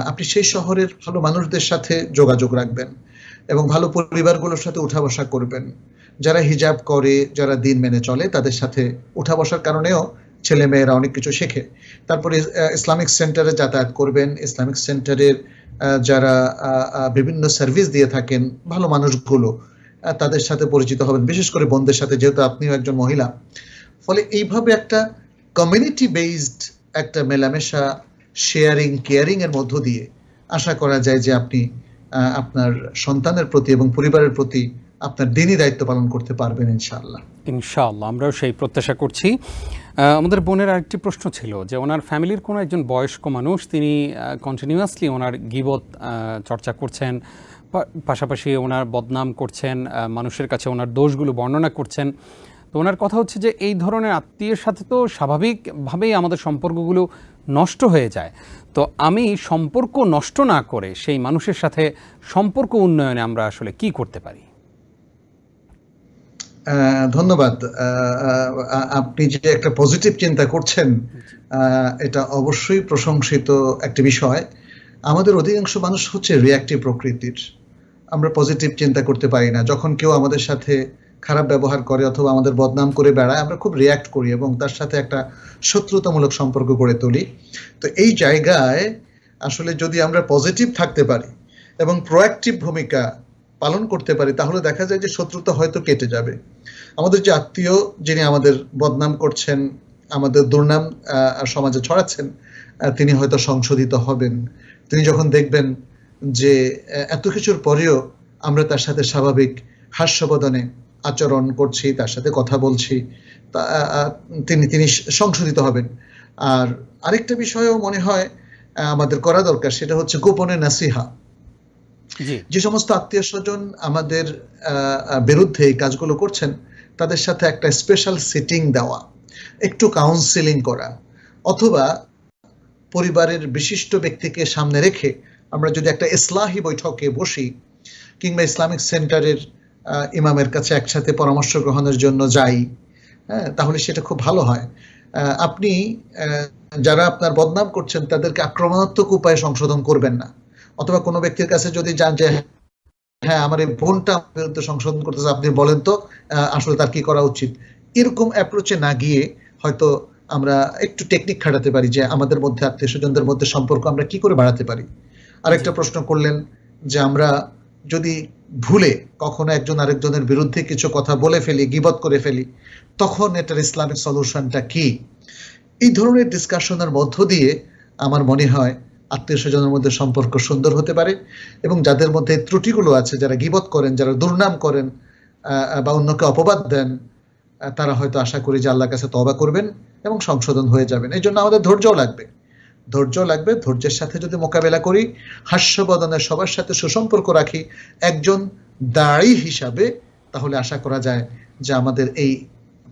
আপনি সেই শহরের ভালো মানুষদের সাথে যোগাযোগ রাখবেন, এবং ভালো পরিবারগুলোর সাথে উঠা বসা করবেন। যারা হিজাব করে, যারা দিন মেনে চলে, তাদের সাথে উঠা বসার কারণেও ছেলে মেয়েরা অনেক কিছু শেখে। তারপরে ইসলামিক সেন্টারে যাতায়াত করবেন, ইসলামিক সেন্টারের যারা বিভিন্ন সার্ভিস দিয়ে থাকেন ভালো মানুষগুলো, তাদের সাথে পরিচিত হবেন, বিশেষ করে বোনদের সাথে, যেহেতু আপনিও একজন মহিলা। ফলে এইভাবে একটা কমিউনিটি বেসড একটা মেলামেশা, শেয়ারিং, কেয়ারিং এর মধ্য দিয়ে আশা করা যায় যে আপনি আপনার সন্তানের প্রতি এবং পরিবারের প্রতি আপনার দিনই দায়িত্ব পালন করতে পারবেন ইনশাআল্লাহ। ইনশাআল্লাহ, আমরাও সেই প্রত্যাশা করছি। আমাদের বোনের আরেকটি প্রশ্ন ছিল যে ওনার ফ্যামিলির কোনো একজন বয়স্ক মানুষ, তিনি কন্টিনিউয়াসলি ওনার গীবত চর্চা করছেন, পাশাপাশি ওনার বদনাম করছেন, মানুষের কাছে ওনার দোষগুলো বর্ণনা করছেন। তো ওনার কথা হচ্ছে যে এই ধরনের আত্মীয়ের সাথে তো স্বাভাবিকভাবেই আমাদের সম্পর্কগুলো নষ্ট হয়ে যায়। তো আমি সম্পর্ক নষ্ট না করে সেই মানুষের সাথে সম্পর্ক উন্নয়নে আমরা আসলে কি করতে পারি? ধন্যবাদ। আপনি যে একটা পজিটিভ চিন্তা করছেন, এটা অবশ্যই প্রশংসিত একটা বিষয়। আমাদের অধিকাংশ মানুষ হচ্ছে রিঅ্যাক্টিভ প্রকৃতির, আমরা পজিটিভ চিন্তা করতে পারি না। যখন কেউ আমাদের সাথে খারাপ ব্যবহার করে অথবা আমাদের বদনাম করে বেড়ায়, আমরা খুব রিঅ্যাক্ট করি এবং তার সাথে একটা শত্রুতামূলক সম্পর্ক গড়ে তুলি। তো এই জায়গায় আসলে যদি আমরা পজিটিভ থাকতে পারি এবং প্রোঅ্যাক্টিভ ভূমিকা পালন করতে পারি, তাহলে দেখা যায় যে শত্রুতা হয়তো কেটে যাবে। আমাদের যে আত্মীয় যিনি আমাদের বদনাম করছেন, আমাদের দুর্নাম সমাজে ছড়াচ্ছেন, তিনি হয়তো সংশোধিত হবেন। তিনি যখন দেখবেন যে এত কিছুর পরেও আমরা তার সাথে স্বাভাবিক হাস্যবদনে আচরণ করছি, তার সাথে কথা বলছি, তিনি সংশোধিত হবেন। আর আরেকটা বিষয়ও মনে হয় আমাদের করা দরকার, সেটা হচ্ছে গোপনে নাসিহা। যে সমস্ত আত্মীয় স্বজন আমাদের বিরুদ্ধে এই কাজগুলো করছেন, তাদের সাথে একটা স্পেশাল সিটিং দেওয়া, একটু কাউন্সিলিং করা, অথবা পরিবারের বিশিষ্ট ব্যক্তিকে সামনে রেখে আমরা যদি একটা ইসলাহি বৈঠকে বসি, কিংবা ইসলামিক সেন্টারের ইমামের কাছে একসাথে পরামর্শ গ্রহণের জন্য যাই, তাহলে সেটা খুব ভালো হয়। আপনি যারা আপনার বদনাম করছেন তাদেরকে আক্রমণাত্মক উপায়ে সংশোধন করবেন না। অথবা কোনো ব্যক্তির কাছে যদি যান যে হ্যাঁ আমার এই বোনটা বিরুদ্ধে সংশোধন করতেছে, আপনি বলেন তো আসলে তার কি করা উচিত, এরকম অ্যাপ্রোচে না গিয়ে হয়তো আমরা একটু টেকনিক খাটাতে পারি যে আমাদের মধ্যে আত্মীয় স্বজনদের মধ্যে সম্পর্ক আমরা কি করে বাড়াতে পারি। আরেকটা প্রশ্ন করলেন যে আমরা যদি ভুলে কখনো একজন আরেকজনের বিরুদ্ধে কিছু কথা বলে ফেলি, গীবত করে ফেলি, তখন এটার ইসলামিক সলিউশনটা কি? এই ধরনের ডিসকাশনের মধ্য দিয়ে আমার মনে হয় আত্মীয় স্বজনের মধ্যে সম্পর্ক সুন্দর হতে পারে। এবং যাদের মধ্যে ত্রুটিগুলো আছে, যারা গীবত করেন, যারা দুর্নাম করেন বা অন্যকে অপবাদ দেন, তারা হয়তো আশা করি যে আল্লাহর কাছে তওবা করবেন এবং সংশোধন হয়ে যাবেন। এই জন্য আমাদের ধৈর্যও লাগবে, ধৈর্যের সাথে যদি মোকাবেলা করি, হাস্যবদনে সবার সাথে সুসম্পর্ক রাখি একজন দায়ী হিসাবে, তাহলে আশা করা যায় যে আমাদের এই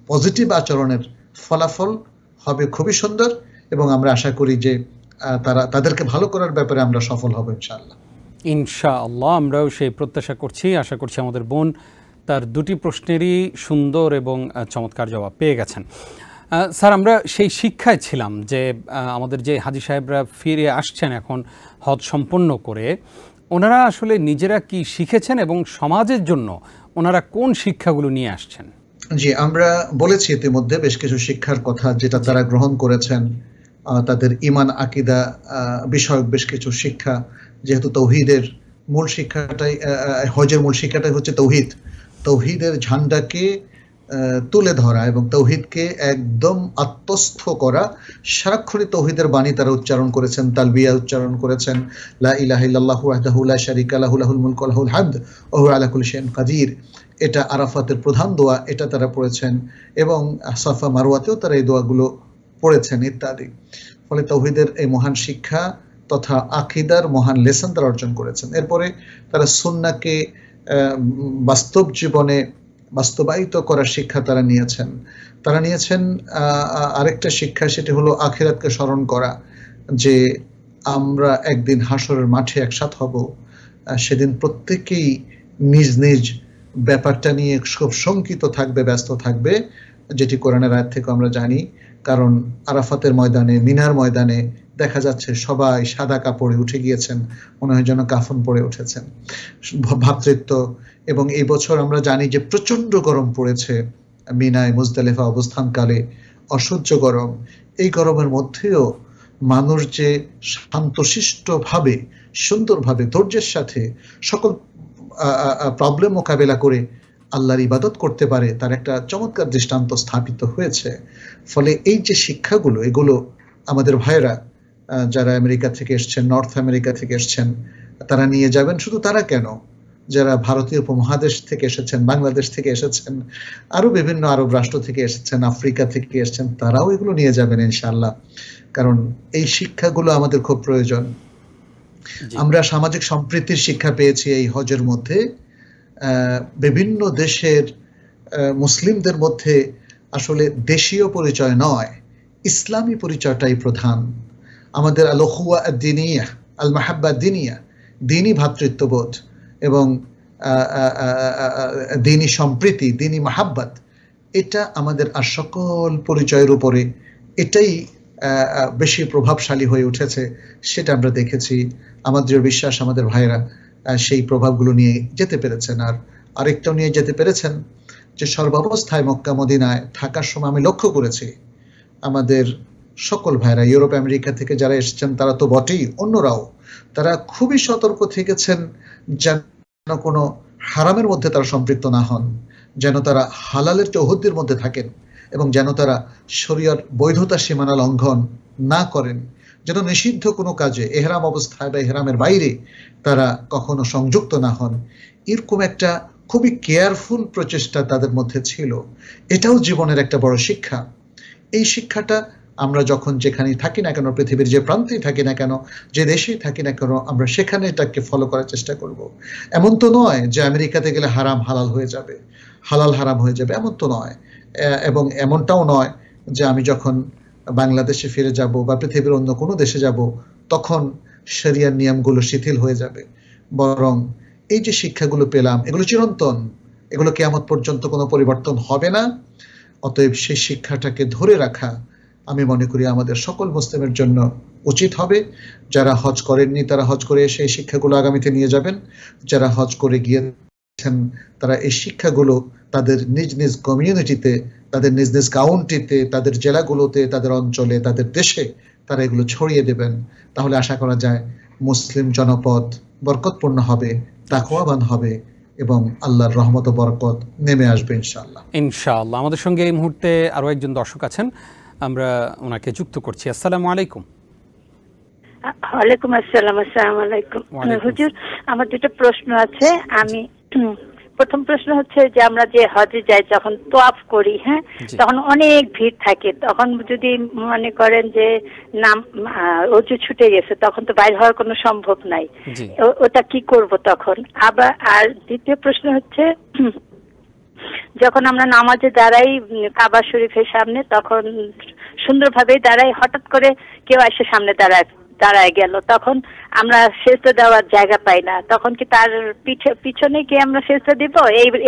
পজিটিভ আচরণের ফলাফল হবে খুবই সুন্দর এবং আমরা আশা করি যে তাদেরকে ভালো করার ব্যাপারে আমরা সফল হব ইনশাআল্লাহ। ইনশাআল্লাহ আমরাও সেই প্রত্যাশা করছি। আশা করছি আমাদের বোন তার দুটি প্রশ্নেরই সুন্দর এবং চমৎকার জবাব পেয়ে গেছেন। স্যার, আমরা সেই শিক্ষায় ছিলাম যে আমাদের যে হাজী সাহেবরা ফিরে আসছেন এখন হজ সম্পন্ন করে, ওনারা আসলে নিজেরা কি শিখেছেন এবং সমাজের জন্য ওনারা কোন শিক্ষাগুলো নিয়ে আসছেন? জি, আমরা বলেছি ইতিমধ্যে বেশ কিছু শিক্ষার কথা যেটা তারা গ্রহণ করেছেন। তাদের ঈমান আকীদা বিষয়ক বেশ কিছু শিক্ষা, যেহেতু তৌহিদের মূল শিক্ষাটাই, হজের মূল শিক্ষাটাই হচ্ছে তৌহিদের ঝান্ডাকে তুলে ধরা এবং তৌহিদকে একদম আত্মস্থ করা। সারাক্ষণই তৌহিদের বাণী তারা উচ্চারণ করেছেন, তালবিয়া উচ্চারণ করেছেন, লা ইলাহা ইল্লাল্লাহু ওয়াহদাহু লা শারীকা লাহু লাহুল মুলকু ওয়া লাহুল হামদ ওয়া হুয়া আলা কুল্লি শাইইন কাদির। এটা আরাফাতের প্রধান দোয়া, এটা তারা পড়েছেন এবং সাফা মারওয়াতেও তারা এই দোয়াগুলো পড়েছেন ইত্যাদি। ফলে তৌহিদের এই মহান শিক্ষা তথা আকীদার মহান লেসন তারা অর্জন করেছেন। এরপরে তারা সুন্নাহকে বাস্তব জীবনে বাস্তবায়িত করার শিক্ষা তারা নিয়েছেন। আরেকটা শিক্ষা, সেটি হলো আখিরাতকে স্মরণ করা, যে আমরা একদিন হাসরের মাঠে একসাথ হব। সেদিন প্রত্যেকেই নিজ নিজ ব্যাপারটা নিয়ে খুব শঙ্কিত থাকবে, ব্যস্ত থাকবে, যেটি কোরআনের আয়াত থেকে আমরা জানি। কারণ আরাফাতের ময়দানে, মিনার ময়দানে দেখা যাচ্ছে সবাই সাদা কাপড়ে উঠে গিয়েছেন, মনে হয় যেন কাফন পরে উঠেছেন। ভ্রাতৃত্ব, এবং এই বছর আমরা জানি যে প্রচন্ড গরম পড়েছে মিনায় মুজদালিফা অবস্থানকালে, অসহ্য গরম। এই গরমের মধ্যেও মানুষ যে শান্তশিষ্টভাবে, সুন্দরভাবে, ধৈর্যের সাথে সকল প্রবলেম মোকাবেলা করে আল্লাহর ইবাদত করতে পারে, তার একটা চমৎকার দৃষ্টান্ত স্থাপিত হয়েছে। ফলে এই যে শিক্ষাগুলো, এগুলো আমাদের ভাইয়েরা যারা আমেরিকা থেকে এসছেন, নর্থ আমেরিকা থেকে এসছেন, তারা নিয়ে যাবেন। শুধু তারা কেন, যারা ভারতীয় উপমহাদেশ থেকে এসেছেন, বাংলাদেশ থেকে এসেছেন, আরো বিভিন্ন আরব রাষ্ট্র থেকে এসেছেন, আফ্রিকা থেকে এসেছেন, তারাও এগুলো নিয়ে যাবেন ইনশাআল্লাহ। কারণ এই শিক্ষাগুলো আমাদের খুব প্রয়োজন। আমরা সামাজিক সম্প্রীতির শিক্ষা পেয়েছি এই হজের মধ্যে। বিভিন্ন দেশের মুসলিমদের মধ্যে আসলে দেশীয় পরিচয় নয়, ইসলামী পরিচয়টাই প্রধান। আমাদের আল উখওয়া আদ-দীনিয়া, আল মাহাব্বা আদ-দীনিয়া, দ্বীনি ভ্রাতৃত্ববোধ এবং দ্বীনি সম্প্রীতি, দ্বীনি মাহাব্বাত, এটা আমাদের আর সকল পরিচয়ের উপরে এটাই বেশি প্রভাবশালী হয়ে উঠেছে। সেটা আমরা দেখেছি। আমাদের বিশ্বাস আমাদের ভাইয়েরা সেই প্রভাবগুলো নিয়ে যেতে পেরেছেন। আর আরেকটাও নিয়ে যেতে পেরেছেন যে সর্বাবস্থায় মক্কা মদিনায় থাকার সময় আমি লক্ষ্য করেছি আমাদের সকল ভাইরা, ইউরোপ আমেরিকা থেকে যারা এসেছেন তারা তো বটেই, অন্যরাও তারা খুবই সতর্ক থেকেছেন যেন কোনো হারামের মধ্যে তারা সম্পৃক্ত না হন, যেন তারা হালালের চৌহদ্দির মধ্যে থাকেন এবং যেন তারা শরীয়র বৈধতা সীমানা লঙ্ঘন না করেন, যেন নিষিদ্ধ কোনো কাজে এহরাম অবস্থায় বা এহরামের বাইরে তারা কখনো সংযুক্ত না হন। এরকম একটা খুবই কেয়ারফুল প্রচেষ্টা তাদের মধ্যে ছিল। এটাও জীবনের একটা বড় শিক্ষা। এই শিক্ষাটা আমরা যখন যেখানেই থাকি না কেন, পৃথিবীর যে প্রান্তেই থাকি না কেন, যে দেশেই থাকি না কেন, আমরা সেখানে এটাকে ফলো করার চেষ্টা করব। এমন তো নয় যে আমেরিকাতে গেলে হারাম হালাল হয়ে যাবে, হালাল হারাম হয়ে যাবে, এমন তো নয়। এবং এমনটাও নয় যে আমি যখন বাংলাদেশে ফিরে যাব বা পৃথিবীর অন্য কোনো দেশে যাব তখন শরিয়ার নিয়মগুলো শিথিল হয়ে যাবে। বরং এই যে শিক্ষাগুলো পেলাম, এগুলো চিরন্তন, এগুলো কিয়ামত পর্যন্ত কোনো পরিবর্তন হবে না। অতএব সেই শিক্ষাটাকে ধরে রাখা আমি মনে করি আমাদের সকল মুসলিমের জন্য উচিত হবে। যারা হজ করেননি তারা হজ করে এসে এই শিক্ষাগুলো আগামীতে নিয়ে যাবেন, যারা হজ করে গিয়েছেন তারা এই শিক্ষাগুলো তাদের নিজ নিজ কমিউনিটিতে, তাদের নিজ নিজ কাউন্টিতে, তাদের জেলাগুলোতে, তাদের অঞ্চলে, তাদের দেশে তারা এগুলো ছড়িয়ে দেবেন। তাহলে আশা করা যায় মুসলিম জনপদ বরকতপূর্ণ হবে, তাকওয়াবান হবে এবং আল্লাহর রহমত ও বরকত নেমে আসবে ইনশাআল্লাহ। ইনশাআল্লাহ। আমাদের সঙ্গে এই মুহূর্তে আরো একজন দর্শক আছেন, আমরা ওনাকে যুক্ত করছি। আসসালামু আলাইকুম। ওয়ালাইকুম আসসালাম। আসসালামু আলাইকুম হুজুর, আমার দুটো প্রশ্ন আছে। আমি প্রথম প্রশ্ন হচ্ছে যে আমরা যে হজে যাই যখন তোয়াফ করি, হ্যাঁ, তখন অনেক ভিড় থাকে। তখন যদি মনে করেন যে নাম অজু ছুটে গেছে, তখন তো বাইরে হওয়ার কোনো সম্ভব নাই, ওটা কি করব তখন? আবার আর দ্বিতীয় প্রশ্ন হচ্ছে যখন আমরা নামাজে দাঁড়াই কাবা শরীফের সামনে, তখন সুন্দরভাবে দাঁড়াই, হঠাৎ করে কেউ এসে সামনে দাঁড়ায় গেল, তখন আমরা সেজদা দেওয়ার জায়গা পাই না, তখন কি তার পিছনে গিয়ে আমরা সেজদা দিব?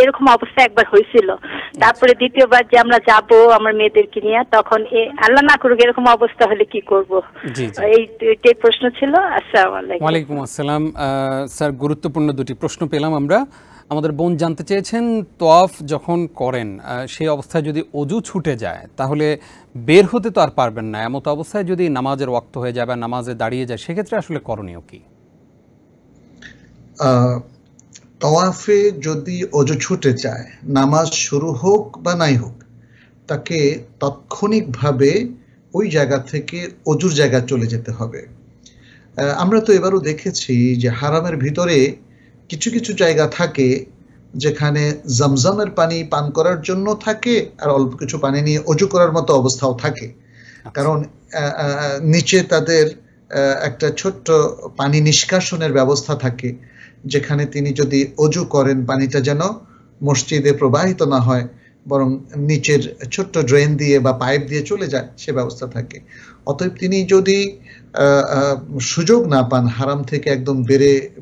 এরকম অবস্থা একবার হয়েছিল। তারপরে দ্বিতীয়বার যে আমরা যাব আমার মেয়েদেরকে নিয়ে, তখন আল্লাহ না করুক এরকম অবস্থা হলে কি করব? এই প্রশ্ন ছিল। আসসালামু আলাইকুম। ওয়ালাইকুম আসসালাম। স্যার, গুরুত্বপূর্ণ দুটি প্রশ্ন পেলাম আমরা। আমাদের বোন জানতে চেয়েছেন, তোয়াফ যখন করেন সেই অবস্থায় যদি অজু ছুটে যায় তাহলে বের হতে তো আর পারবেন না, এমত অবস্থায় যদি নামাজের ওয়াক্ত হয়ে যায় বা নামাজে দাঁড়িয়ে যায়, সেক্ষেত্রে আসলে করণীয় কি? তাওয়াফে যদি অজু ছুটে যায়, নামাজ শুরু হোক বা নাই হোক, তাকে তাৎক্ষণিকভাবে ওই জায়গা থেকে অজুর জায়গায় চলে যেতে হবে। আমরা তো এবারও দেখেছি যে হারামের ভিতরে কিছু কিছু জায়গা থাকে যেখানে জমজমের পানি পান করার জন্য থাকে, আর অল্প কিছু পানি নিয়ে অজু করার মতো অবস্থাও থাকে। কারণ নিচে তাদের একটা ছোট্ট পানি নিষ্কাশনের ব্যবস্থা থাকে, যেখানে তিনি যদি অজু করেন পানিটা যেন মসজিদে প্রবাহিত না হয়, বরং নিচের ছোট্ট ড্রেন দিয়ে বা পাইপ দিয়ে চলে যায়, সে ব্যবস্থা থাকে। অতএব তিনি যদি সুযোগ না পান হারাম থেকে একদম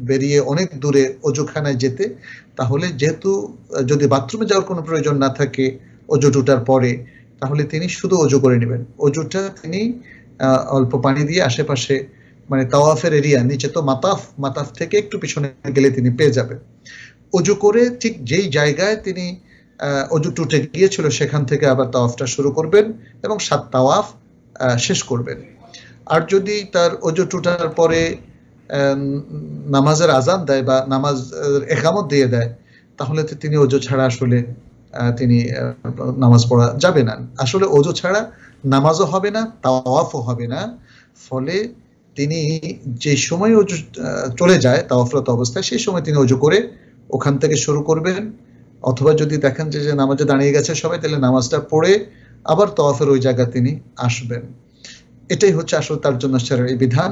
বেরিয়ে অনেক দূরে অজুখানায় যেতে, তাহলে যেহেতু যদি বাথরুমে যাওয়ার কোনো প্রয়োজন না থাকে অজু টুটার পরে, তাহলে তিনি শুধু অজু করে নেবেন। অজুটা তিনি অল্প পানি দিয়ে আশেপাশে, মানে তাওয়াফের এরিয়া, নিচে তো মাতাফ থেকে একটু পিছনে গেলে তিনি পেয়ে যাবেন। অজু করে ঠিক যেই জায়গায় তিনি অজু টুটে গিয়েছিল সেখান থেকে আবার তাওয়াফটা শুরু করবেন এবং 7 তাওয়াফ শেষ করবেন। আর যদি তার অজু টুটার পরে নামাজের আজান দেয় বা নামাজ একামত দিয়ে দেয়, তাহলে তো তিনি অজু ছাড়া আসলে তিনি নামাজ পড়া যাবে না। আসলে অজু ছাড়া নামাজও হবে না, তাওয়াফও হবে না। ফলে তিনি যে সময় অজু চলে যায় তাওয়াফরত অবস্থায়, সেই সময় তিনি অজু করে ওখান থেকে শুরু করবেন। অথবা যদি দেখেন যে নামাজে দাঁড়িয়ে গেছে সবাই, তাহলে নামাজটা পড়ে আবার তাওয়াফের ওই জায়গা তিনি আসবেন। এটাই হচ্ছে আসলে তার জন্য শরীয়তের বিধান।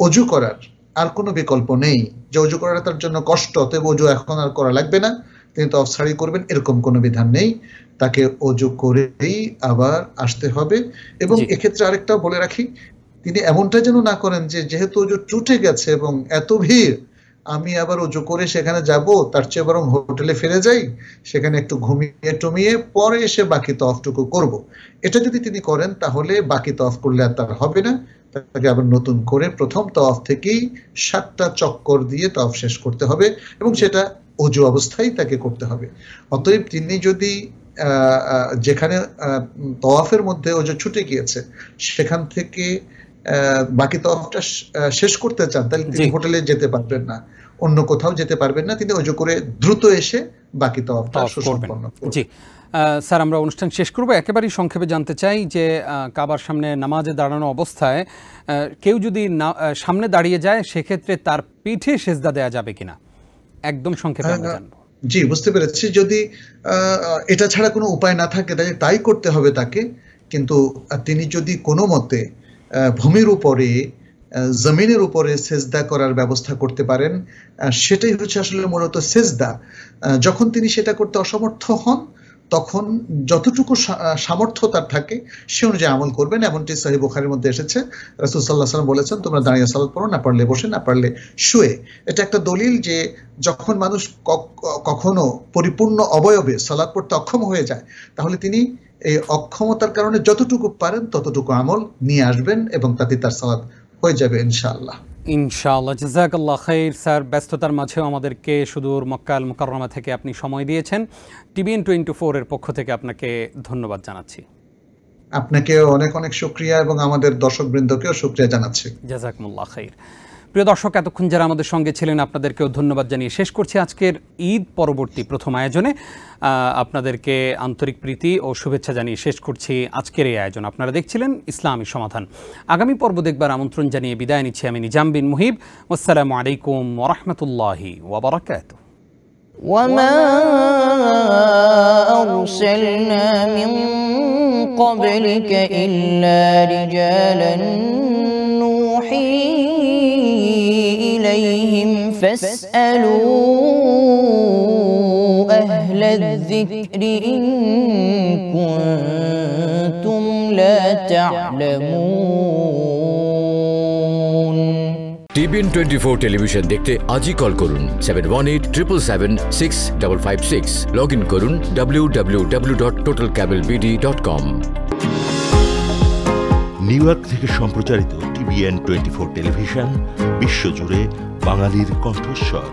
অজু করার আর কোনো বিকল্প নেই, যে অজু করাটা তার জন্য কষ্ট, অতএব অজু এখন আর করা লাগবে না, তিনি তাওয়াফ ছাড়াই করবেন, এরকম কোনো বিধান নেই। তাকে অজু করেই আবার আসতে হবে। এবং এক্ষেত্রে আরেকটা বলে রাখি, তিনি এমনটা যেন না করেন যে যেহেতু অজু টুটে গেছে এবং এত ভিড়, আমি আবার অজু করে সেখানে যাব, তার চেয়ে বরং হোটেলে ফিরে যাই, সেখানে একটু ঘুমিয়ে টুমিয়ে পরে এসে বাকি তওয়াফটুকু করব। এটা যদি তিনি করেন তাহলে বাকি তওয়াফ করলে আর তার হবে না, তাকে আবার নতুন করে প্রথম তওয়াফ থেকেই 7টা চক্কর দিয়ে তওয়াফ শেষ করতে হবে এবং সেটা অজু অবস্থায় তাকে করতে হবে। অতএব তিনি যদি যেখানে তওয়াফের মধ্যে অজু ছুটে গিয়েছে সেখান থেকে বাকি তওয়াফটা শেষ করতে চান, তাহলে তিনি হোটেলে যেতে পারবেন না, অন্য কোথাও যেতে পারবেন না, তিনি অজু করে দ্রুত এসে বাকি তওয়াফটা সম্পন্ন করবেন। জি স্যার, আমরা অনুষ্ঠান শেষ করব। একেবারেই সংক্ষেপে জানতে চাই যে কাবার সামনে নামাজে দাঁড়ানো অবস্থায় কেউ যদি সামনে দাঁড়িয়ে যায়, সেক্ষেত্রে তার পিঠে সেজদা দেওয়া যাবে কিনা, একদম সংক্ষেপে আমরা জানবো। জি, বুঝতে পেরেছি। যদি এটা ছাড়া কোনো উপায় না থাকে তাই করতে হবে তাকে। কিন্তু তিনি যদি কোনো মতে ভূমির উপরে, জমিনের উপরে সেজদা করার ব্যবস্থা করতে পারেন, সেটাই হচ্ছে আসলে মূলত সেজদা। যখন তিনি সেটা করতে অসমর্থ হন তখন যতটুকু সামর্থ্য তার থাকে সে অনুযায়ী আমল করবেন। এমনটি সহিহ বুখারীর মধ্যে এসেছে, রাসূল সাল্লাল্লাহু আলাইহি ওয়াসাল্লাম বলেছেন তোমরা দাঁড়িয়ে সালাত পড়ো, না পারলে বসে, না পারলে শুয়ে। এটা একটা দলিল যে যখন মানুষ কখনো পরিপূর্ণ অবয়বে সালাত পড়তে অক্ষম হয়ে যায়, তাহলে তিনি এই অক্ষমতার কারণে যতটুকু পারেন ততটুকু আমল নিয়ে আসবেন এবং তাতে তার সালাত হয়ে যাবে ইনশাআল্লাহ। ইনশাআল্লাহ। জাযাকাল্লাহ খাইর স্যার, ব্যস্ততার মাঝেও আমাদেরকে সুদূর মক্কা আল মুকাররমা থেকে আপনি সময় দিয়েছেন। টিবিএন 24 এর পক্ষ থেকে আপনাকে ধন্যবাদ জানাচ্ছি। আপনাকে অনেক অনেক শুকরিয়া এবং আমাদের দর্শকবৃন্দকেও শুকরিয়া জানাচ্ছি। জাযাকুমুল্লাহ খাইর। প্রিয় দর্শক, এতক্ষণ যারা আমাদের সঙ্গে ছিলেন আপনাদেরকেও ধন্যবাদ জানিয়ে শেষ করছি আজকের ঈদ পরবর্তী প্রথম আয়োজনে। আপনাদেরকে আন্তরিক প্রীতি ও শুভেচ্ছা জানিয়ে শেষ করছি আজকের এই আয়োজন। আপনারা দেখছিলেন ইসলামী সমাধান। আগামী পর্ব দেখবার আমন্ত্রণ জানিয়ে বিদায় নিচ্ছি আমি নিজাম বিন মুহিব। আসসালামু আলাইকুম ওয়া রাহমাতুল্লাহি ওয়া বারাকাতুহু। وما أرسلنا من قبلك إلا رجالا نوحي إليهم فاسألوا أهل الذكر إن كنتم لا تعلمون। টিবিএন 24 টেলিভিশন দেখতে আজই কল করুন 7187776556। লগ ইন করুন www.totalcablebd.com। নিউ ইয়র্ক থেকে সম্প্রচারিত টিবিএন 24 টেলিভিশন বিশ্বজুড়ে বাঙালির কণ্ঠস্বর।